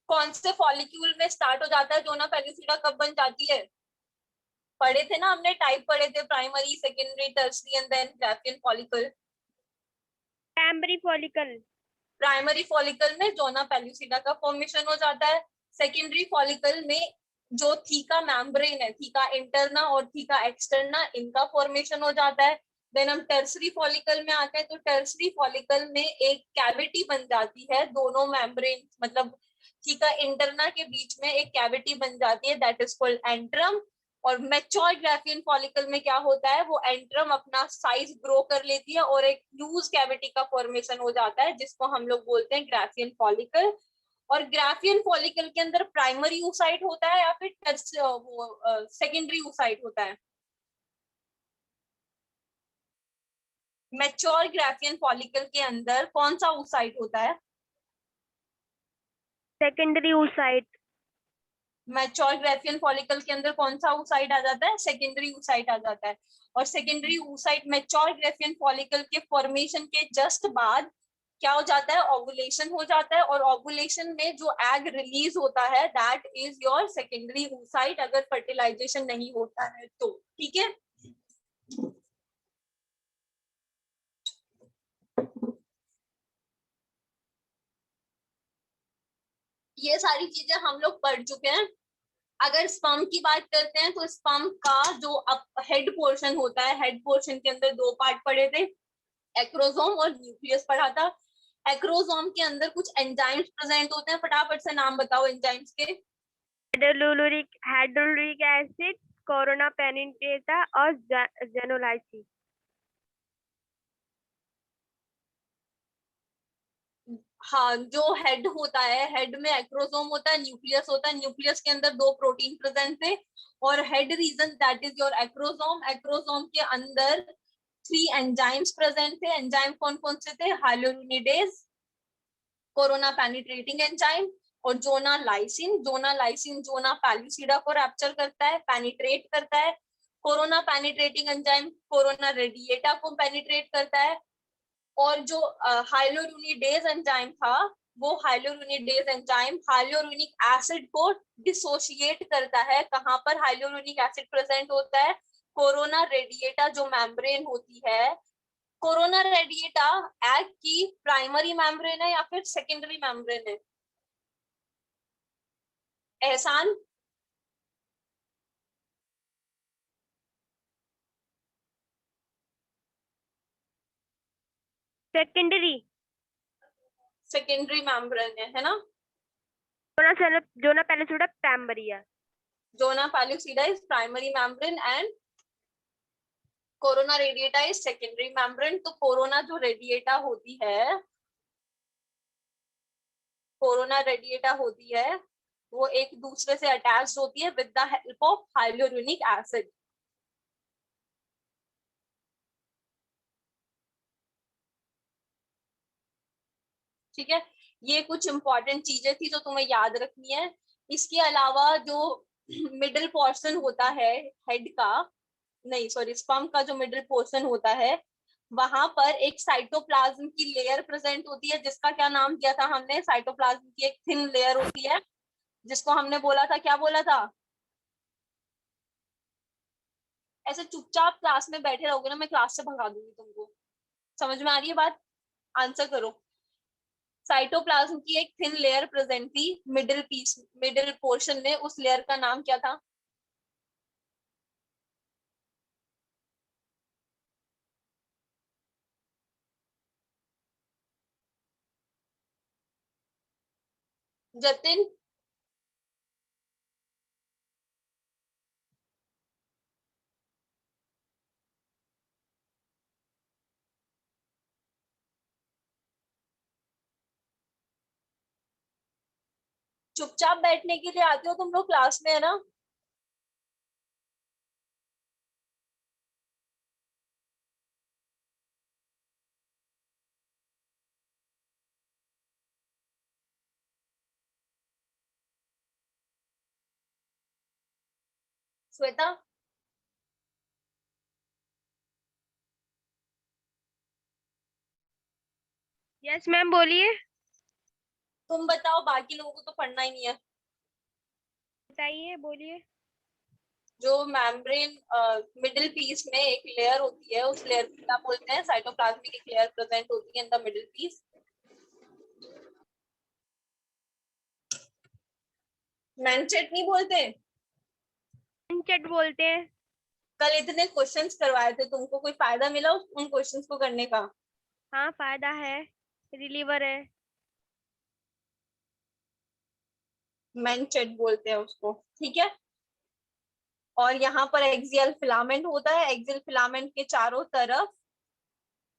कौन से फॉलिक्यूल में स्टार्ट हो जाता है जोना पेलिसिडा, कब बन जाती है? पढ़े थे ना हमने, टाइप पढ़े थे, primary, secondary, tertiary and then Graafian follicle. Primary follicle. Primary follicle में जोना पेल्यूसिडा का फॉर्मेशन हो जाता है। सेकेंडरी फॉलिकल में जो थीका मेम्ब्रेन है, थीका इंटरना और थीका एक्सटर्ना, इनका फॉर्मेशन हो जाता है। देन हम टर्सरी फॉलिकल में आते हैं, तो टर्सरी फॉलिकल में एक कैविटी बन जाती है, दोनों मेम्ब्रेन मतलब थीका इंटरना के बीच में एक कैविटी बन जाती है, दैट इज कॉल्ड एंट्रम। और मैच्योर ग्राफियन फॉलिकल में क्या होता है, वो एंट्रम अपना साइज ग्रो कर लेती है और एक लूज कैविटी का फॉर्मेशन हो जाता है, जिसको हम लोग बोलते हैं ग्राफियन फॉलिकल। और ग्राफियन फॉलिकल के अंदर प्राइमरी oocyte होता है या फिर सेकेंडरी oocyte होता है? मैच्योर ग्राफियन फॉलिकल के अंदर कौन सा oocyte होता है? Secondary oocyte। Mature Graafian follicle के अंदर कौन सा oocyte आ जाता है? सेकेंडरी oocyte आ जाता है। और secondary oocyte mature Graafian follicle के फॉर्मेशन के जस्ट बाद क्या हो जाता है? ओवुलेशन हो जाता है। और ओवुलेशन में जो एग रिलीज होता है, that is your secondary oocyte, अगर फर्टिलाइजेशन नहीं होता है तो। ठीक है, ये सारी चीजें हम लोग पढ़ चुके हैं। अगर स्पर्म की बात करते हैं, तो स्पर्म का जो हेड पोर्शन होता है, हेड पोर्शन के अंदर दो पार्ट पढ़े थे, एक्रोसोम और न्यूक्लियस पढ़ा था। एक्रोसोम के अंदर कुछ एंजाइम्स प्रेजेंट होते हैं, फटाफट से नाम बताओ एंजाइम्स के। हाइड्रोक्लोरिक एसिड, कोरोना पेनिट्रेटा और जेनोलाइसिस। हाँ, जो हेड होता है, हेड में एक्रोसोम होता है, न्यूक्लियस होता है, न्यूक्लियस के अंदर दो प्रोटीन प्रेजेंट थे। और head region that is your acrosome. Acrosome के अंदर 3 एंजाइम्स प्रेजेंट थे। एंजाइम कौन कौन से थे? हाइलुरोनिडेज, कोरोना पेनिट्रेटिंग एंजाइम और zona lysin. Zona lysin zona pellucida को रैप्चर करता है, पेनिट्रेट करता है। Corona penetrating enzyme corona radiata को पेनिट्रेट करता है। और जो हाइलोरुनिडेज एंजाइम था, वो हाइलोरुनिडेज एंजाइम हाइलोरुनिक एसिड को डिसोशिएट करता है। कहां पर हाइलोरुनिक एसिड प्रेजेंट होता है? कोरोना रेडिएटा जो मेम्ब्रेन होती है। कोरोना रेडिएटा एग की प्राइमरी मेम्ब्रेन है या फिर सेकेंडरी मेम्ब्रेन है? एहसान? सेकेंडरी। सेकेंडरी मेम्ब्रेन है ना? जोना पेलिसिडा प्राइमरी है। Zona pellucida is primary membrane and corona radiata is secondary membrane. तो कोरोना जो रेडिएटा होती है, कोरोना रेडिएटा होती है, वो एक दूसरे से अटैच होती है with the help of hyaluronic acid. ठीक है, ये कुछ इंपॉर्टेंट चीजें थी जो तुम्हें याद रखनी है। इसके अलावा जो मिडिल पोर्शन होता है हेड का, नहीं सॉरी, स्पर्म का जो मिडिल पोर्शन होता है, वहां पर एक साइटोप्लाज्म की लेयर प्रेजेंट होती है, जिसका क्या नाम दिया था हमने? साइटोप्लाज्म की एक थिन लेयर होती है, जिसको हमने बोला था, क्या बोला था? ऐसे चुपचाप क्लास में बैठे रहोगे ना, मैं क्लास से भगा दूंगी तुमको। समझ में आ रही है बात? आंसर करो। साइटोप्लाज्म की एक थिन लेयर प्रेजेंट थी मिडिल पीस, मिडिल पोर्शन में, उस लेयर का नाम क्या था? जतिन? चुपचाप बैठने के लिए आते हो तुम लोग क्लास में, है ना? श्वेता? यस मैम, बोलिए। तुम बताओ, बाकी लोगों को तो पढ़ना ही नहीं है। बताइए, बोलिए। जो मेम्ब्रेन मिडिल पीस में एक लेयर होती है, उस लेयर को क्या बोलते हैं? साइटोप्लाज्मिक एक लेयर प्रेजेंट होती है इन द मिडिल पीस। मैनचेट नहीं बोलते? चट बोलते हैं। कल इतने क्वेश्चंस करवाए थे, तुमको कोई फायदा मिला उन क्वेश्चंस को करने का? हाँ, फायदा है। रिलीवर है। मैनचेट बोलते हैं उसको, ठीक है। और यहाँ पर एक्सियल फिलामेंट होता है, एक्सियल फिलामेंट के चारों तरफ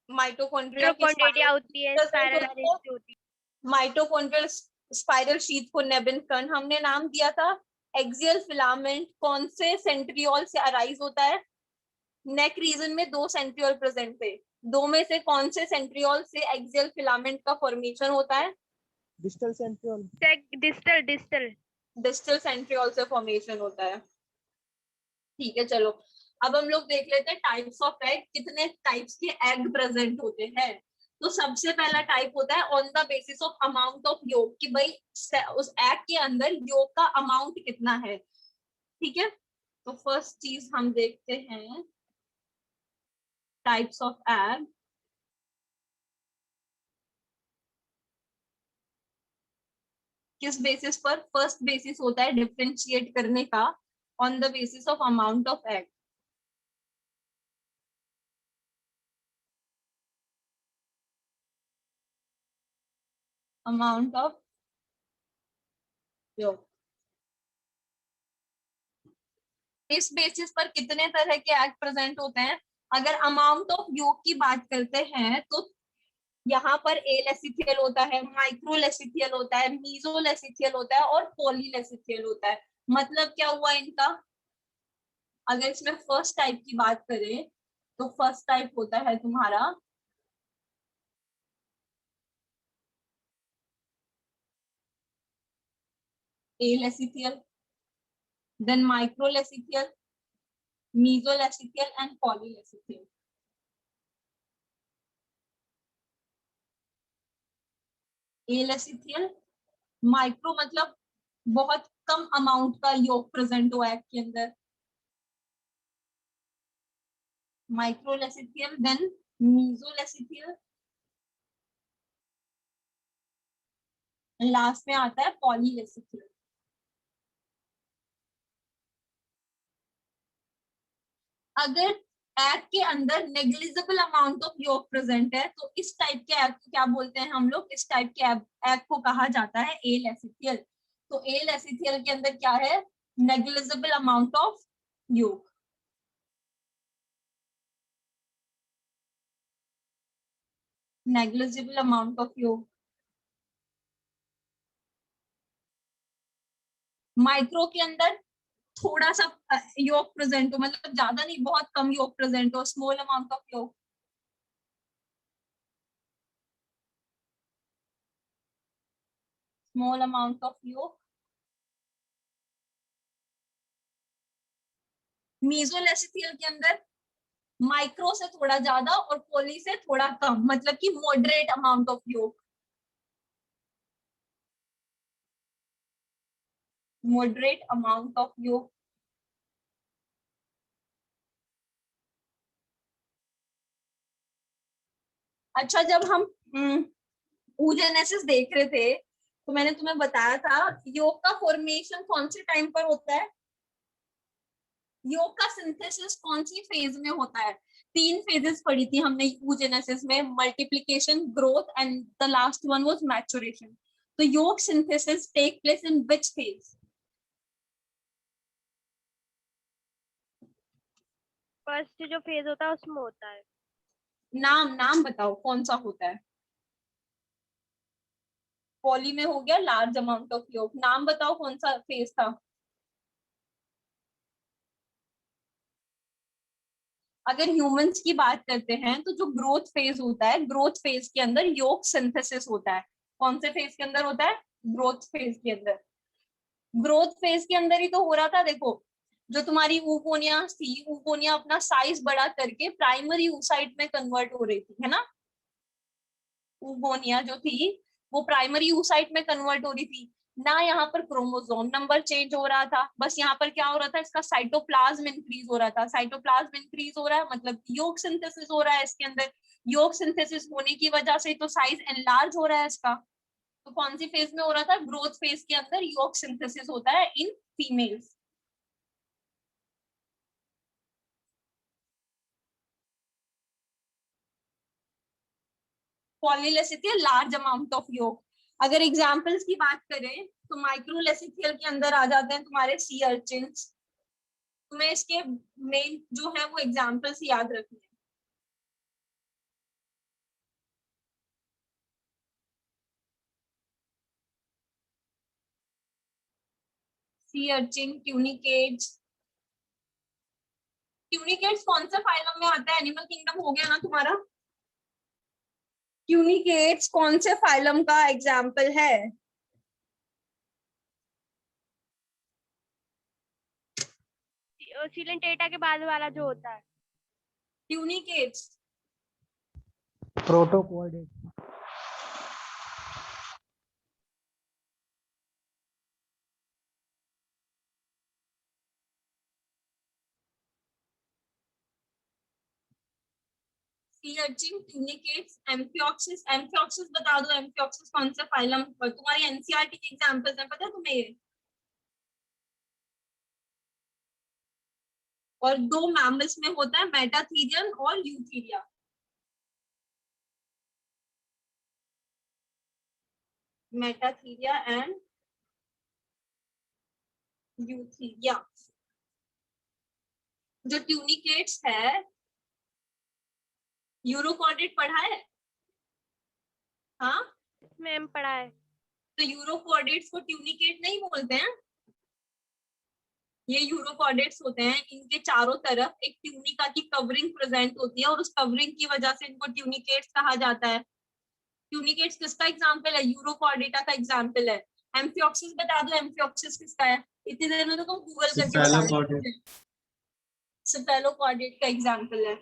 माइटोकॉन्ड्रिया की माइटोकॉन्ड्रिया होती है, प्रेजेंट स्पाइरल होती है। अरेंज होती माइटोकॉन्ड्रियल स्पाइरल शीथ को नेबिन कण हमने नाम दिया था। एक्सियल फिलामेंट कौन से सेंट्रियोल से अराइज होता है? नेक रीजन में दो सेंट्रियोल प्रेजेंट थे, दो में से कौन से सेंट्रियोल से एक्सियल फिलामेंट का फॉर्मेशन होता है? Distal centriole. है। Distal distal. डिस्टल सेंट्रियोल से फॉर्मेशन होता है, ठीक है। चलो अब हम लोग देख लेते हैं टाइप्स ऑफ एग, कितने टाइप्स के एग प्रेजेंट होते हैं। तो सबसे पहला टाइप होता है on the basis of amount of योग, कि भाई उस एग के अंदर योग का अमाउंट कितना है, ठीक है। तो फर्स्ट चीज हम देखते हैं टाइप्स ऑफ एग। किस बेसिस पर? फर्स्ट बेसिस होता है डिफरेंशिएट करने का on the basis of amount of egg. Amount of योग। इस बेसिस पर कितने तरह के एग प्रेजेंट होते हैं? अगर अमाउंट ऑफ योग की बात करते हैं तो यहाँ पर एलेसिथियल होता है, माइक्रोलेसिथियल होता है, मीजोलेसिथियल होता है और पॉलीलेसिथियल होता है। मतलब क्या हुआ इनका? अगर इसमें फर्स्ट टाइप की बात करें तो फर्स्ट टाइप होता है तुम्हारा एलेसिथियल, देन माइक्रोलेसिथियल, मीजोलेसिथियल एंड पॉलीलेसिथियल। एलेसिथियल, माइक्रो मतलब बहुत कम अमाउंट का योग प्रेजेंट हुआ है के अंदर, माइक्रोलेसिथियल, देन मीजोलेसिथियल, लास्ट में आता है पॉलीलेसिथियल। अगर एग के अंदर नेग्लिजिबल अमाउंट ऑफ योग प्रेजेंट है तो इस टाइप के एग को क्या बोलते हैं हम लोग? इस टाइप के एग को कहा जाता है एलेसिथियल। तो एलेसिथियल के अंदर क्या है? नेग्लिजिबल अमाउंट ऑफ योग। नेग्लिजिबल अमाउंट ऑफ योग। माइक्रो के अंदर थोड़ा सा योग प्रेजेंट हो, मतलब ज्यादा नहीं, बहुत कम योग प्रेजेंट हो, स्मॉल अमाउंट ऑफ योग। स्मॉल अमाउंट ऑफ योग। मीजोलेसिथियल के अंदर माइक्रो से थोड़ा ज्यादा और पोली से थोड़ा कम, मतलब कि मॉडरेट अमाउंट ऑफ योग। मॉडरेट अमाउंट ऑफ योग। अच्छा, जब हम oogenesis देख रहे थे तो मैंने तुम्हें बताया था योग का फॉर्मेशन कौन से टाइम पर होता है? योग का सिंथेसिस कौन सी फेज में होता है? तीन फेजेस पढ़ी थी हमने oogenesis में, multiplication, growth and the last one was maturation. तो yolk synthesis take place in which phase? First जो फेज होता है उसमें होता है। नाम नाम बताओ कौन सा होता है? पॉली में हो गया लार्ज अमाउंट ऑफ योग, नाम बताओ कौन सा फेज था? अगर ह्यूमंस की बात करते हैं तो जो ग्रोथ फेज होता है, ग्रोथ फेज के अंदर योग सिंथेसिस होता है। कौन से फेज के अंदर होता है? ग्रोथ फेज के अंदर। ग्रोथ फेज के अंदर ही तो हो रहा था, देखो जो तुम्हारी ऊपोनिया थी, ऊपोनिया अपना साइज बड़ा करके प्राइमरी ऊसाइट में कन्वर्ट हो रही थी, है ना। ऊपोनिया जो थी वो प्राइमरी oocyte में कन्वर्ट हो रही थी ना, यहाँ पर क्रोमोसोम नंबर चेंज हो रहा था, बस यहाँ पर क्या हो रहा था, इसका साइटोप्लाज्म इंक्रीज हो रहा था। साइटोप्लाज्म इंक्रीज हो रहा है मतलब योग सिंथेसिस हो रहा है इसके अंदर, योग सिंथेसिस होने की वजह से तो साइज एनलार्ज हो रहा है इसका। तो कौन सी फेज में हो रहा था, ग्रोथ फेज के अंदर योग सिंथेसिस होता है in females. Polylecithal large amount of yolk. अगर एग्जांपल्स की बात करें तो माइक्रोलेसिथियल के अंदर आ जाते हैं तुम्हारे सी अर्चिन्स। तुम्हें इसके मेन जो है वो एग्जांपल्स याद रखने हैं। सी अर्चिन, ट्यूनिकेट्स। ट्यूनिकेट्स कौन सा फाइलम में आता है, एनिमल किंगडम हो गया ना तुम्हारा। ट्यूनिकेट्स कौन से फाइलम का एग्जांपल है। सिलेंटेटा के बाद वाला जो होता है। Tunicates protoquadrate. Sea urchin, tunicates, amphioxus. Amphioxus बता दो, एम्फियोक्सिस कौन सा फाइलम, तुम्हारी एनसीईआरटी के एग्जांपल्स हैं, पता है तुम्हें ये। और दो मैमल्स में होता है, मेटाथीरियन और यूथीरिया। Metatheria and Eutheria. जो ट्यूनिकेट्स है, यूरोकॉर्डेट पढ़ा है, हाँ मैम पढ़ा है। तो यूरोकॉर्डेट्स को ट्यूनिकेट नहीं बोलते हैं, ये यूरोकॉर्डेट्स होते हैं। इनके चारों तरफ एक ट्यूनिका की कवरिंग प्रेजेंट होती है और उस कवरिंग की वजह से इनको ट्यूनिकेट्स कहा जाता है। ट्यूनिकेट्स किसका एग्जांपल है, यूरोकॉर्डेटा का एग्जांपल है। एम्फियोक्सिस बता दो, एम्फियोक्सिस किसका है, इतनी देर में तो तुम गूगल करके बता दो। सेफेलोकॉर्डेट का एग्जांपल है।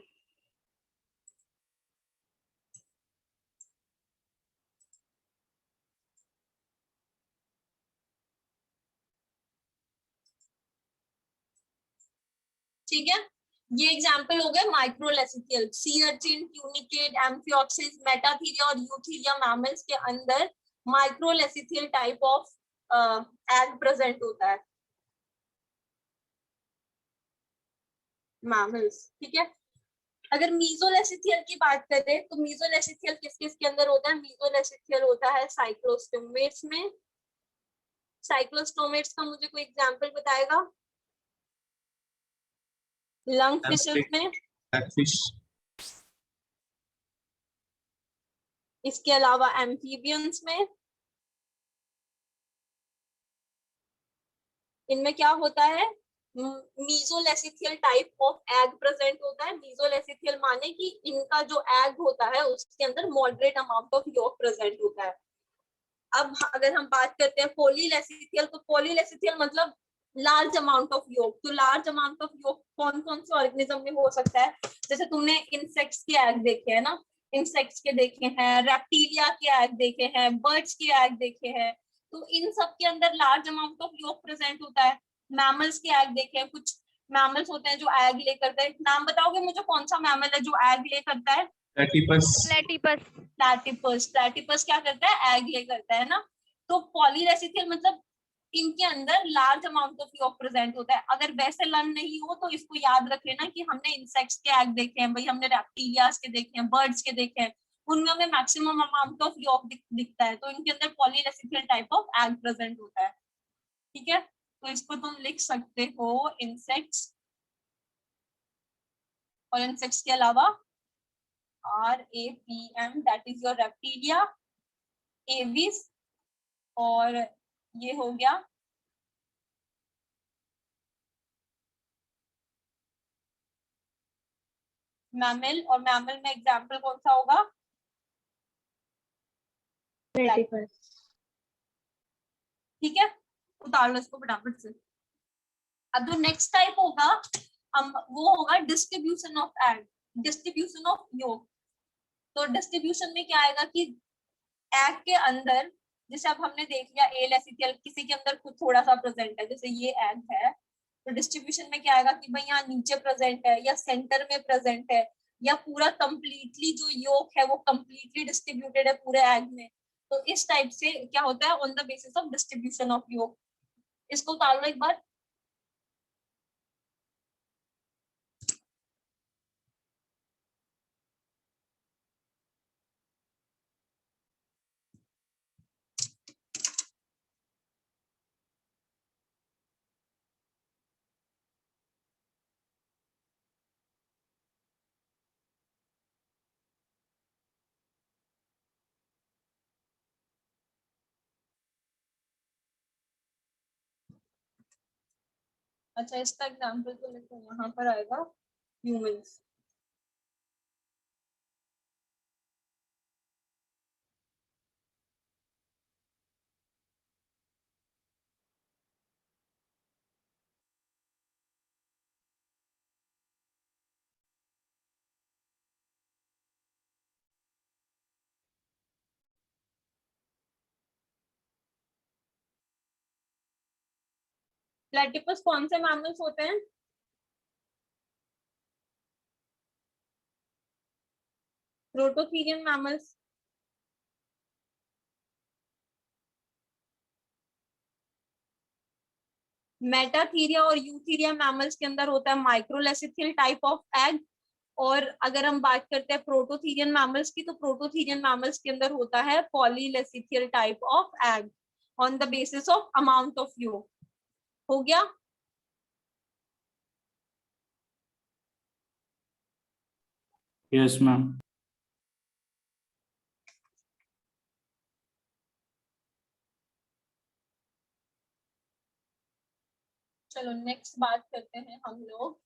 ठीक है, ये एग्जांपल हो गए microlecithal. Sea urchin, tunicate, amphioxus, metatheria और यूथीरिया मैमल्स के अंदर microlecithal type of egg present होता है, मैमल्स। ठीक है, अगर मीजोलेसिथियल की बात करें तो मीजोलेसिथियल किस किस के अंदर होता है, मीजोलेसिथियल होता है साइक्लोस्टोमेट्स में। साइक्लोस्टोमेट्स का मुझे कोई एग्जांपल बताएगा। लंग फिशेस में, इसके अलावा एम्फीबियंस में। इनमें क्या होता है, मीजोलेसिथियल टाइप ऑफ एग प्रेजेंट होता है। मीजोलेसिथियल माने कि इनका जो एग होता है उसके अंदर moderate amount of York present होता है। अब अगर हम बात करते हैं पॉलीलेसिथियल, तो पॉलीलेसिथियल मतलब लार्ज अमाउंट ऑफ योग। तो लार्ज अमाउंट ऑफ योग कौन कौन से ऑर्गेनिज्म में हो सकता है, जैसे तुमने इंसेक्ट्स के एग देखे हैं ना, इंसेक्ट्स के देखे हैं, रेप्टिलिया के एग देखे हैं, बर्ड्स के एग देखे हैं, तो इन सब के अंदर लार्ज अमाउंट ऑफ योग प्रेजेंट होता है। मैमल्स के एग देखे हैं, कुछ मैमल्स होते हैं जो एग ले करते हैं। नाम बताओगे मुझे, कौन सा मैमल है जो एग ले करता है। प्लेटिपस। प्लैटिपस। प्लैटिपस क्या करता है, एग ले करता है ना। तो पॉलीरेसिथियल मतलब इनके अंदर large amount of York present होता है। अगर वैसे लर्न नहीं हो तो इसको याद रख लेना कि हमने इंसेक्ट्स के एग देखे हैं भाई, हमने रेप्टिलियास के देखे हैं, बर्ड्स के देखे हैं, उनमें हमें मैक्सिमम अमाउंट ऑफ यॉक दिखता है, तो इनके अंदर पॉलीरेसिथियल टाइप ऑफ एग प्रेजेंट होता है। ठीक है, तो इसको तुम लिख सकते हो इंसेक्ट्स, और इंसेक्ट्स के अलावा RAPM, that is your reptilia, Aves, और ये हो गया मैमल। और मैमल में एग्जांपल कौन सा होगा, प्लेटिपस। ठीक है, उतार लो इसको फटाफट से। अब जो नेक्स्ट टाइप होगा वो होगा distribution of egg, distribution of योग। तो डिस्ट्रीब्यूशन में क्या आएगा कि एग के अंदर, जैसे अब हमने देख लिया एल एसिथियल किसी के अंदर कुछ थोड़ा सा प्रेजेंट है, जैसे ये एग है, तो डिस्ट्रीब्यूशन में क्या आएगा कि भाई यहाँ नीचे प्रेजेंट है या सेंटर में प्रेजेंट है या पूरा कंप्लीटली जो योक है वो कंप्लीटली डिस्ट्रीब्यूटेड है पूरे एग में। तो इस टाइप से क्या होता है on the basis of distribution of yolk. इसको उतार लो एक बार। अच्छा इसका एग्जाम्पल तो लिखो, यहाँ पर आएगा ह्यूमंस। प्लेटिपस कौन से मैमल्स होते हैं? Prototherian mammals. मेटाथीरिया और यूथीरिया मैमल्स के अंदर होता है माइक्रोलेसिथियल टाइप ऑफ एग। और अगर हम बात करते हैं प्रोटोथीरियन मैमल्स की, तो प्रोटोथीरियन मैमल्स के अंदर होता है polylecithal type of egg on the basis of amount of यू। हो गया? Yes ma'am. चलो नेक्स्ट बात करते हैं हम लोग।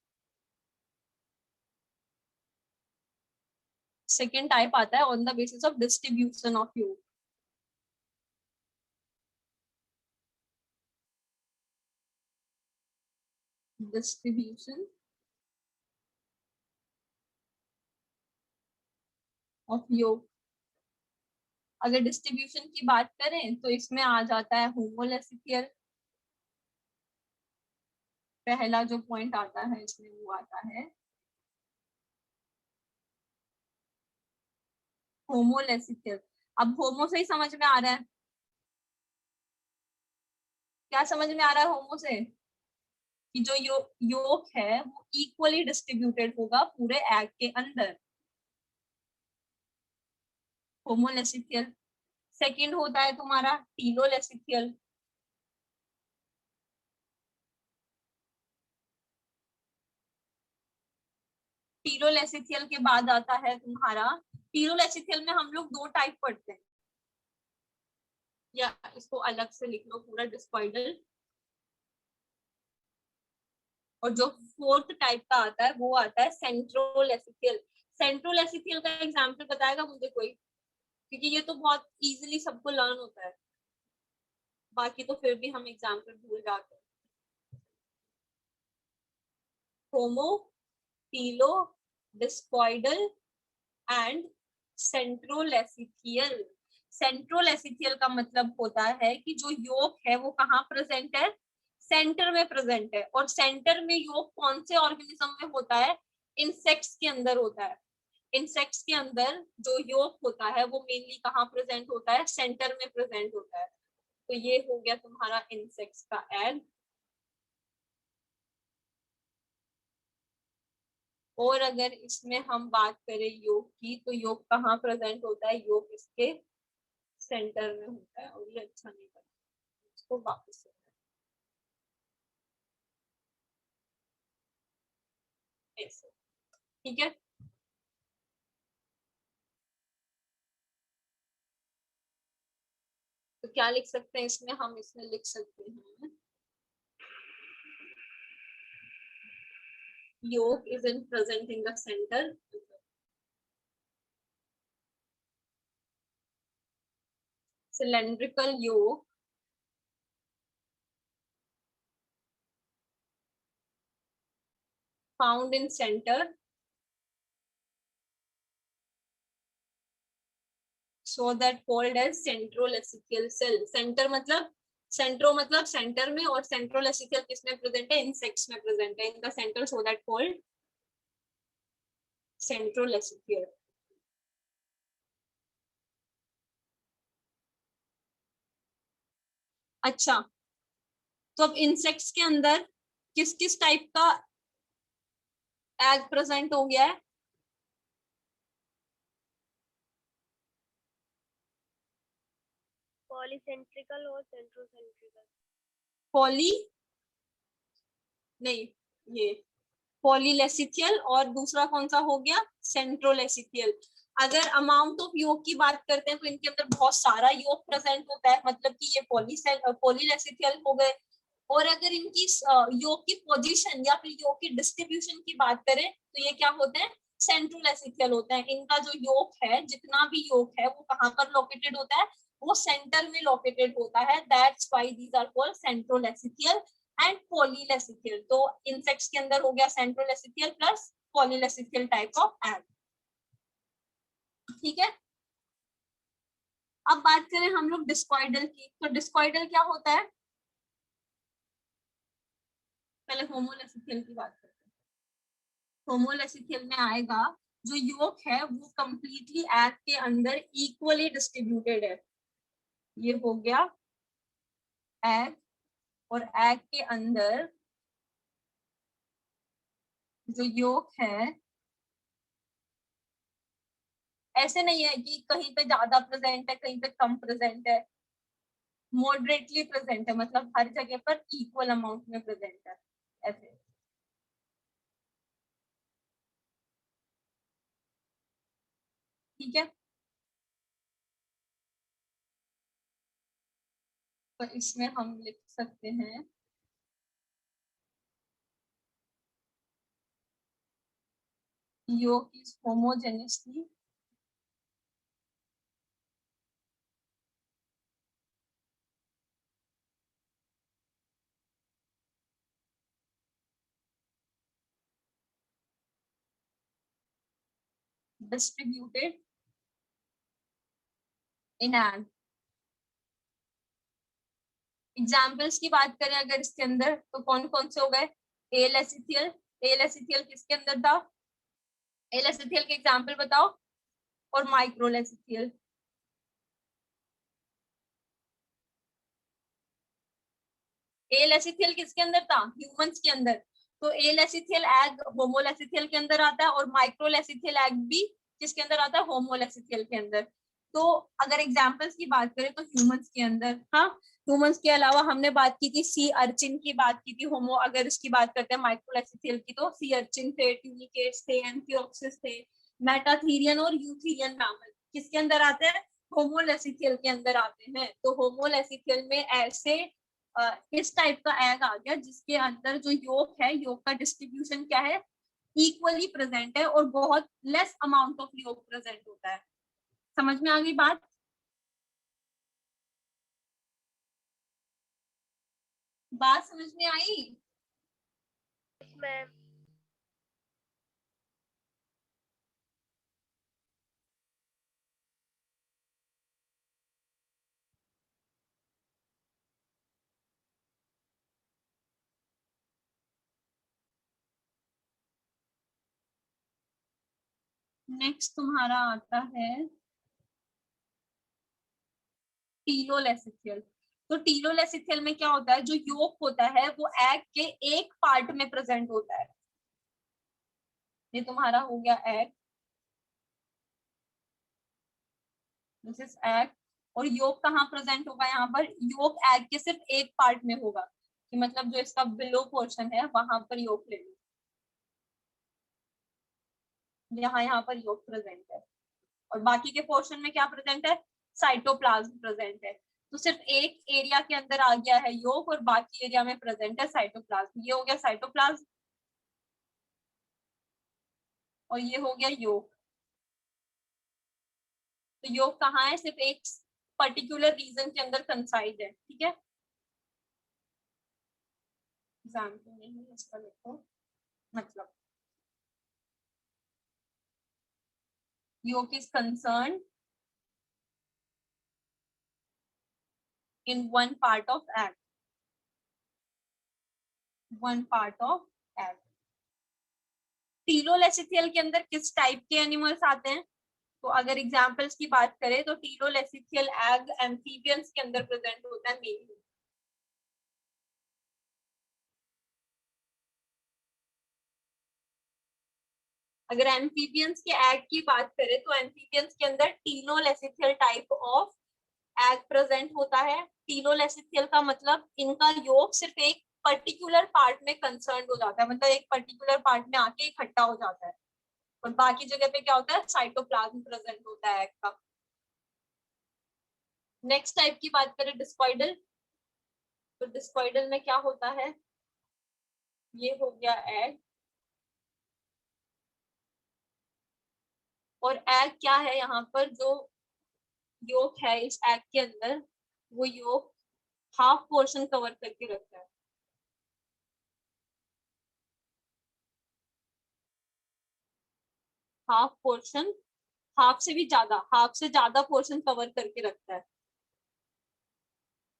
सेकेंड टाइप आता है on the basis of distribution of you. Distribution of yolk. अगर डिस्ट्रीब्यूशन की बात करें तो इसमें आ जाता है होमोलेसिथियल। पहला जो पॉइंट आता है इसमें वो आता है होमोलेसिथियल। अब होमो से ही समझ में आ रहा है, क्या समझ में आ रहा है होमो से? कि जो योक है वो इक्वली डिस्ट्रीब्यूटेड होगा पूरे एग के अंदर, होमोलेसिथियल। सेकंड होता है तुम्हारा टीलोलेसिथियल। टीलोलेसिथियल के बाद आता है तुम्हारा, टीलोलेसिथियल में हम लोग दो टाइप पढ़ते हैं, या इसको अलग से लिख लो पूरा, डिस्कॉइडल। और जो फोर्थ टाइप का आता है वो आता है सेंट्रोलेसिथियल। सेंट्रोलेसिथियल का एग्जांपल बताएगा मुझे कोई? क्योंकि ये तो बहुत इजीली सबको लर्न होता है, बाकी तो फिर भी हम एग्जांपल भूल जाते हैं। होमो, टीलो, डिस्कॉइडल एंड सेंट्रोलेसिथियल। सेंट्रोलेसिथियल का मतलब होता है कि जो योक है वो कहाँ प्रेजेंट है? सेंटर में प्रेजेंट है। और सेंटर में योक कौन से ऑर्गेनिज्म में होता है? इंसेक्ट्स के अंदर होता है। इंसेक्ट्स के अंदर जो योक होता है वो मेनली कहाँ प्रेजेंट होता है? सेंटर में प्रेजेंट होता है। तो ये हो गया तुम्हारा इंसेक्ट्स का एग। और अगर इसमें हम बात करें योग की, तो योग कहाँ प्रेजेंट होता है? योग इसके सेंटर में होता है। और ये अच्छा नहीं करता, इसको वापस से ऐसे, ठीक है। तो क्या लिख सकते हैं इसमें? हम इसमें लिख सकते हैं योग is in present in the centre. Cylindrical योग found in center, so that called as centrolesychial cell. Centre मतलब सेंट्रो मतलब सेंटर में, और सेंट्रोलेसिकल किसमें प्रेजेंट है, इंसेक्ट्स में प्रेजेंट है, इनका सेंटर, सो दैट कॉल्ड सेंट्रोलेसिकल. अच्छा, तो अब इंसेक्ट्स के अंदर किस किस टाइप का एग प्रेजेंट हो गया है? पॉलीसेंट्रिकल और सेंट्रोसेंट्रिकल. पॉली नहीं, ये पॉलीलेसिथियल, और दूसरा कौन सा हो गया, सेंट्रोलेसिथियल. अगर अमाउंट ऑफ योग की बात करते हैं तो इनके अंदर बहुत सारा योग प्रेजेंट होता है, मतलब कि ये पॉलीलेसिथियल हो गए. और अगर इनकी योग की पोजीशन या फिर योग की डिस्ट्रीब्यूशन की बात करें तो ये क्या होते हैं, सेंट्रोलेसिथियल होते हैं. इनका जो योग है, जितना भी योग है, वो कहाँ पर लोकेटेड होता है, वो सेंटर में लोकेटेड होता है. That's why these are called centrolecithal and polylecithal. तो इंसेक्ट्स के अंदर हो गया centrolecithal plus polylecithal type of egg. ठीक है, अब बात करें हम लोग डिस्कॉइडल की. तो डिस्कॉइडल क्या होता है, पहले होमोलेसिथियल की बात करते हैं. होमोलेसिथियल में आएगा, जो योग है वो कंप्लीटली एग के अंदर इक्वली डिस्ट्रीब्यूटेड है. ये हो गया एग, और एग के अंदर जो योग है, ऐसे नहीं है कि कहीं पे ज्यादा प्रेजेंट है कहीं पे कम प्रेजेंट है, मॉडरेटली प्रेजेंट है, मतलब हर जगह पर इक्वल अमाउंट में प्रेजेंट है, ऐसे. ठीक है, तो इसमें हम लिख सकते हैं योग is होमोजेनियसली distributed in egg. Examples की बात करें अगर इसके अंदर, तो कौन कौन से हो गए, एलेसिथियल. एलेसिथियल किसके अंदर था, एलेसिथियल के एग्जाम्पल बताओ. और माइक्रोलेसिथियल. एलेसिथियल किसके अंदर था, ह्यूमंस के अंदर. तो एलेसिथियल एग होमोलेसिथियल के अंदर आता है, और माइक्रोलेसिथियल एग भी किसके अंदर आता है, होमोलेसिथियल के अंदर. तो अगर एग्जांपल्स की बात करें तो ह्यूमंस के अंदर, हाँ, ह्यूमंस के अलावा हमने बात की थी सी अर्चिन की बात की थी. होमो अगर इसकी बात करते हैं माइक्रोलेसिथियल की, तो सी अर्चिन थे, ट्यूनिकेट्स थे, एम्फियोक्सिस थे, मेटाथीरियन और यूथीरियन मैमल किसके अंदर आते हैं, होमोलेसिथियल के अंदर आते हैं. तो होमोलेसिथियल में ऐसे इस टाइप का एग आ गया जिसके अंदर जो योग है, योग का डिस्ट्रीब्यूशन क्या है, इक्वली प्रेजेंट है, और बहुत लेस अमाउंट ऑफ योग प्रेजेंट होता है. समझ में आ गई बात, बात समझ में आई. मैम. नेक्स्ट तुम्हारा आता है टीलोलेसिथियल. तो टीलोलेसिथियल में क्या होता है, जो योग होता है वो एग के एक पार्ट में प्रेजेंट होता है. ये तुम्हारा हो गया एग, दिस इज एग. और योग कहाँ प्रेजेंट होगा, यहाँ पर योग एग के सिर्फ एक पार्ट में होगा, कि मतलब जो इसका बिलो पोर्शन है वहां पर योग ले लो, यहाँ पर योग प्रेजेंट है. और बाकी के पोर्शन में क्या प्रेजेंट है, साइटोप्लाज्म प्रेजेंट है. तो सिर्फ एक एरिया के अंदर आ गया है योग, और बाकी एरिया में प्रेजेंट है साइटोप्लाज्म. ये हो गया साइटोप्लाज्म, और ये हो गया योग. तो योग कहाँ है, सिर्फ एक पर्टिकुलर रीजन के अंदर कंसाइड है. ठीक है, एग्जाम्पल नहीं इसका लिखो, मतलब योग is concern in one part of egg. One part of egg. टीलोलेसिथियल के अंदर किस टाइप के एनिमल्स आते हैं? तो अगर एग्जांपल्स की बात करें तो टीलोलेसिथियल एग एम्फीबियंस के अंदर प्रेजेंट होता है मेनली। अगर एम्फीबियंस के एग की बात करें तो एम्फीबियंस के अंदर टीलोलेसिथियल टाइप ऑफ एग प्रेजेंट होता है। टीलोलेसिथियल का मतलब इनका योग सिर्फ एक पर्टिकुलर पार्ट में कंसर्न हो जाता है, मतलब एक पर्टिकुलर पार्ट में आके इकट्ठा हो जाता है, और बाकी जगह पे क्या होता है, साइटोप्लाज्म प्रेजेंट होता है एग का। नेक्स्ट टाइप की बात करें डिस्कॉइडल, तो डिस्कॉइडल में क्या होता है, ये हो गया एग, और एग क्या है, यहाँ पर जो योग है इस एग के अंदर, वो योग हाफ पोर्शन कवर करके रखता है। हाफ पोर्शन, हाफ से भी ज्यादा, हाफ से ज्यादा पोर्शन कवर करके रखता है,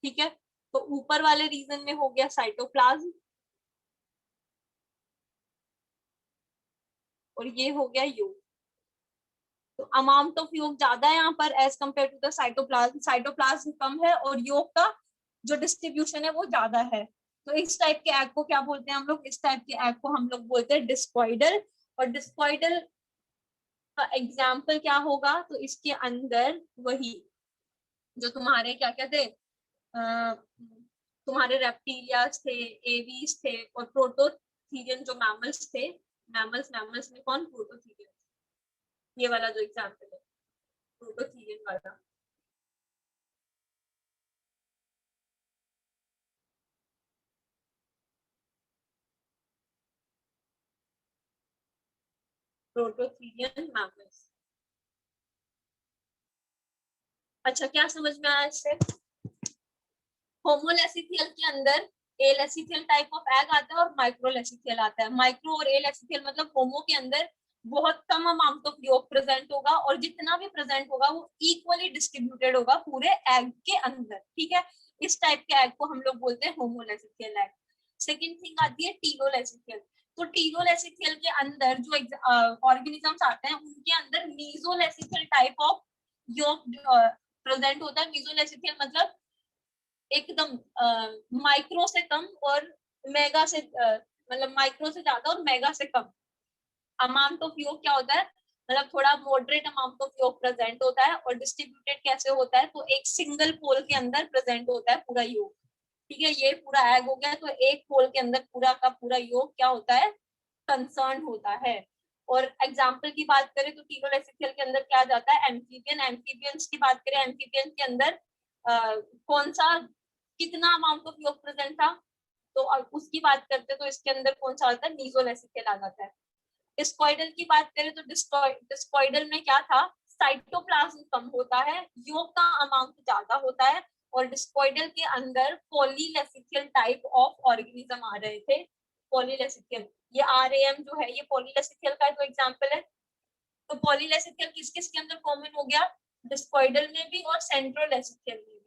ठीक है। तो ऊपर वाले रीजन में हो गया साइटोप्लाज्म, और ये हो गया योग। तो अमाउंट ऑफ योग ज्यादा है यहाँ पर as compare to the cytoplasm, cytoplasm कम है और योग का जो डिस्ट्रीब्यूशन है वो ज्यादा है। तो इस टाइप के एग को क्या बोलते हैं हम लोग, इस टाइप के एग को हम लोग बोलते हैं डिस्कॉइडल। और डिस्कॉइडल का एग्जाम्पल क्या होगा, तो इसके अंदर वही जो तुम्हारे क्या कहते तुम्हारे रेप्टिलियास थे, एवीज थे, और प्रोटोथीरियन जो मैमल्स थे, मैमल्स, मैमल्स में कौन, प्रोटोथीरियन, ये वाला जो एग्जाम्पल है प्रोटोथीरियन वाला। Prototherian mammals. अच्छा, क्या समझ में आया इससे? होमोलेसिथियल के अंदर एलेसिथियल टाइप ऑफ एग आता है और माइक्रोलेसिथियल आता है। माइक्रो और एलेसिथियल मतलब होमो के अंदर बहुत कम अमाउंट ऑफ योग प्रेजेंट होगा, और जितना भी प्रेजेंट होगा वो इक्वली डिस्ट्रीब्यूटेड होगा पूरे एग के अंदर, ठीक है। इस टाइप के एग को हम लोग बोलते हैं होमोलेसिथियल एग। सेकेंड थिंग आती है टीलोलेसिथियल। तो टीलोलेसिथियल के अंदर जो ऑर्गेनिजम्स आते हैं उनके अंदर मीजोलेसिथियल टाइप ऑफ योग प्रेजेंट होता है। मीजोलेसिथियल मतलब एकदम माइक्रो से कम और मेगा से मतलब माइक्रो से ज्यादा और मेगा से कम। अमाउंट ऑफ योग क्या होता है, मतलब थोड़ा मॉडरेट अमाउंट ऑफ योग प्रेजेंट होता है, और डिस्ट्रीब्यूटेड कैसे होता है, तो एक सिंगल पोल के अंदर प्रेजेंट होता है पूरा योग, ठीक है। ये पूरा एग हो गया, तो एक पोल के अंदर पूरा का पूरा योग क्या होता है, कंसर्न होता है। और एग्जाम्पल की बात करें तो टीलोलेसिथियल के अंदर क्या जाता है, एम्फीबियन। एम्फीबियंस की बात करें, एम्फीबियन के अंदर कौन सा, कितना अमाउंट ऑफ योग प्रेजेंट था, तो उसकी बात करते तो इसके अंदर कौन सा आता है, मीजोलेसिथियल आ जाता है। डिस्कॉइडल की बात करें तो डिस्कॉइडल में क्या था, साइटोप्लाज्म कम होता है, योग का अमाउंट ज्यादा होता है, और डिस्कॉइडल के अंदर पॉलीलेसिथियल टाइप ऑफ ऑर्गेनिज्म आ रहे थे। पॉलीलेसिथियल, ये आरएएम जो है ये पॉलीलेसिथियल का जो एग्जांपल है। तो पॉलीलेसिथियल किस किस के अंदर कॉमन हो गया, डिस्कॉइडल में भी और सेंट्रोलेसिथियल में भी।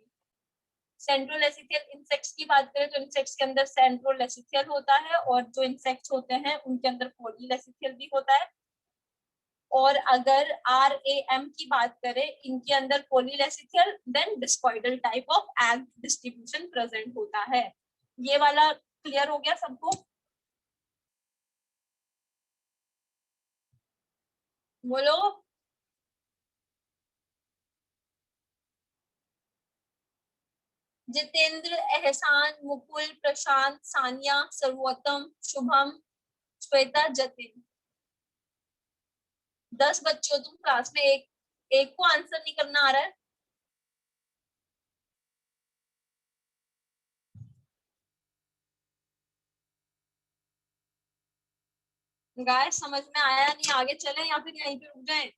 सेंट्रोलेसिथियल इंसेक्ट्स की बात करें तो इंसेक्ट्स के अंदर सेंट्रोलेसिथियल होता है, और जो इंसेक्ट्स होते हैं उनके अंदर पॉलीलेसिथियल भी होता है। और अगर आरएएम की बात करें, इनके अंदर polylecithal then discoidal type of egg distribution present होता है। ये वाला क्लियर हो गया सबको? बोलो। जितेंद्र, एहसान, मुकुल, प्रशांत, सानिया, सर्वोत्तम, शुभम, श्वेता, जतिन। 10 बच्चे हो तुम क्लास में, एक एक को आंसर नहीं करना आ रहा है। गाइस समझ में आया नहीं, आगे चले या फिर यहीं पे रुक जाए?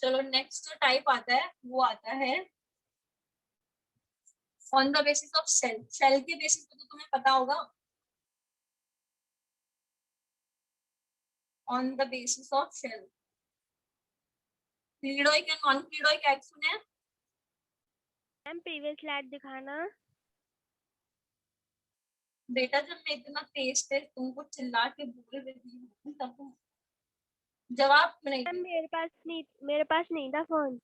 चलो नेक्स्ट जो टाइप आता है वो आता है on the basis of shell. Shell के बेसिस पे तो तुम्हें पता होगा, on the basis of shell. Cleidoic and non cleidoic egg सुने हैं? मैम प्रीवियस स्लाइड दिखाना। बेटा जब मैं इतना तेज तेज तुमको चिल्ला के बोल रही हूँ तब तुम जवाब क्यों नहीं मैम दे? मेरे पास नहीं था फोन।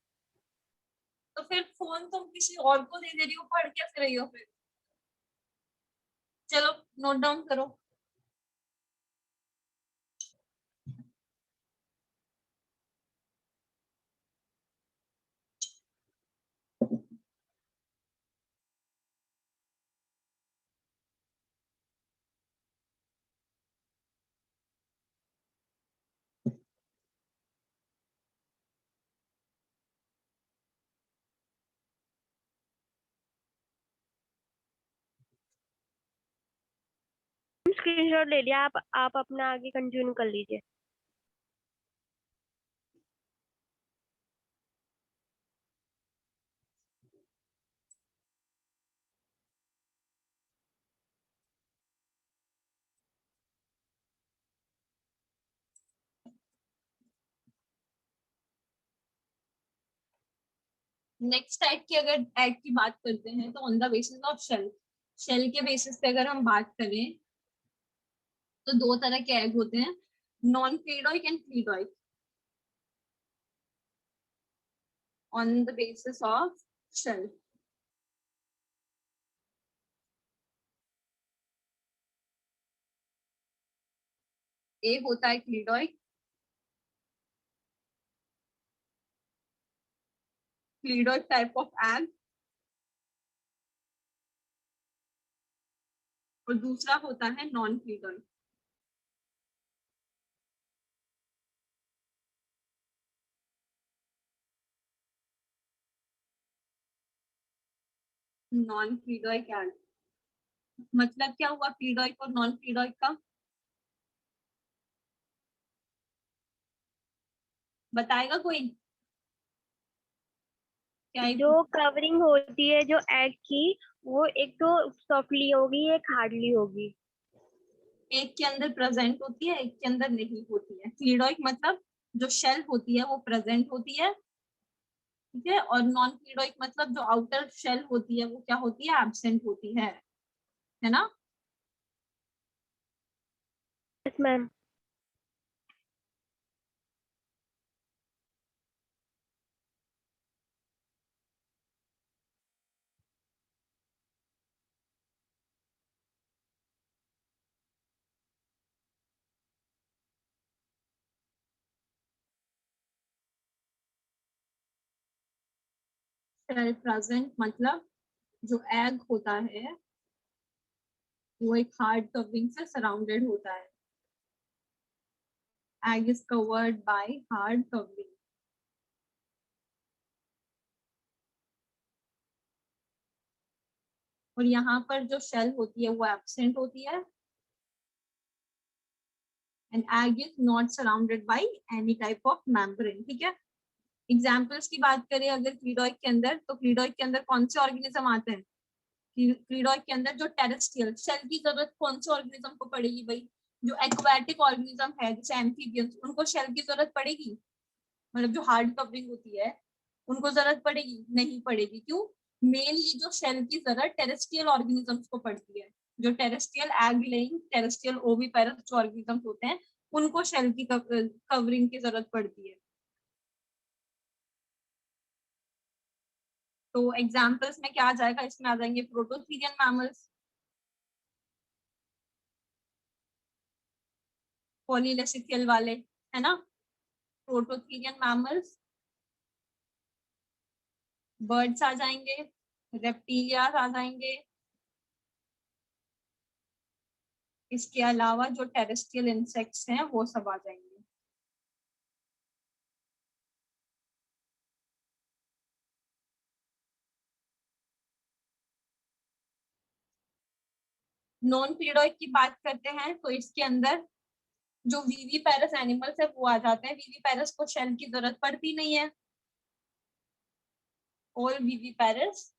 तो फिर फोन तुम किसी और को दे रही हो, पढ़ कैसे रही हो फिर? चलो नोट डाउन करो। स्क्रीनशॉट ले लिया, आप अपना आगे कंटिन्यू कर लीजिए। नेक्स्ट टाइप की अगर एग की बात करते हैं तो on the basis of shell. Shell के बेसिस पे अगर हम बात करें तो दो तरह के एग होते हैं, non cleidoic and cleidoic. On the basis of shell, एक होता है cleidoic, cleidoic type of egg, और दूसरा होता है non cleidoic. Non cleidoic egg मतलब क्या हुआ क्लीडोइक और नॉन क्लीडोइक का? बताएगा कोई? क्या जो कवरिंग होती है जो एग की, वो एक तो सॉफ्टली होगी, एक हार्डली होगी। एक के अंदर प्रेजेंट होती है, एक के अंदर नहीं होती है। क्लीडोइक मतलब जो शेल होती है वो प्रेजेंट होती है, ठीक है, और नॉन क्लीडोइक मतलब जो आउटर शेल होती है वो क्या होती है? एब्सेंट होती है ना? Yes ma'am. शेल प्रेजेंट मतलब जो एग होता है वो एक हार्ड कवरिंग से सराउंडेड होता है। Egg is covered by hard covering. और यहाँ पर जो शेल होती है वो एब्सेंट होती है, and egg is not surrounded by any type of membrane, ठीक है। एग्जाम्पल्स की बात करें अगर क्लीडोइक के अंदर, तो क्लीडोइक के अंदर कौन से ऑर्गेनिज्म आते हैं? क्लीडोइक के अंदर जो टेरेस्ट्रियल शेल की जरूरत कौन से ऑर्गेनिज्म को पड़ेगी भाई? जो एक्वाटिक ऑर्गेनिज्म है जैसे एम्फीबियंस, उनको शेल की जरूरत पड़ेगी? मतलब जो हार्ड कवरिंग होती है उनको जरूरत पड़ेगी? नहीं पड़ेगी। क्यों? मेनली जो शेल की जरूरत टेरेस्ट्रियल ऑर्गेनिजम्स को पड़ती है। जो terrestrial egg laying terrestrial oviparous जो ऑर्गेनिजम्स होते हैं उनको शेल की कवरिंग की जरूरत पड़ती है। तो एग्जाम्पल्स में क्या आ जाएगा? इसमें आ जाएंगे प्रोटोथीरियन मैमल्स, पॉलीलेसिथियल वाले, है ना, प्रोटोथीरियन मैमल्स। बर्ड्स आ जाएंगे, रेप्टीलिया आ जाएंगे, इसके अलावा जो टेरेस्ट्रियल इंसेक्ट्स हैं वो सब आ जाएंगे। नॉन क्लीडोइक की बात करते हैं तो इसके अंदर जो वीवी पैरस एनिमल्स है वो आ जाते हैं। वीवी पैरस को शेल की जरूरत पड़ती नहीं है, All viviparous.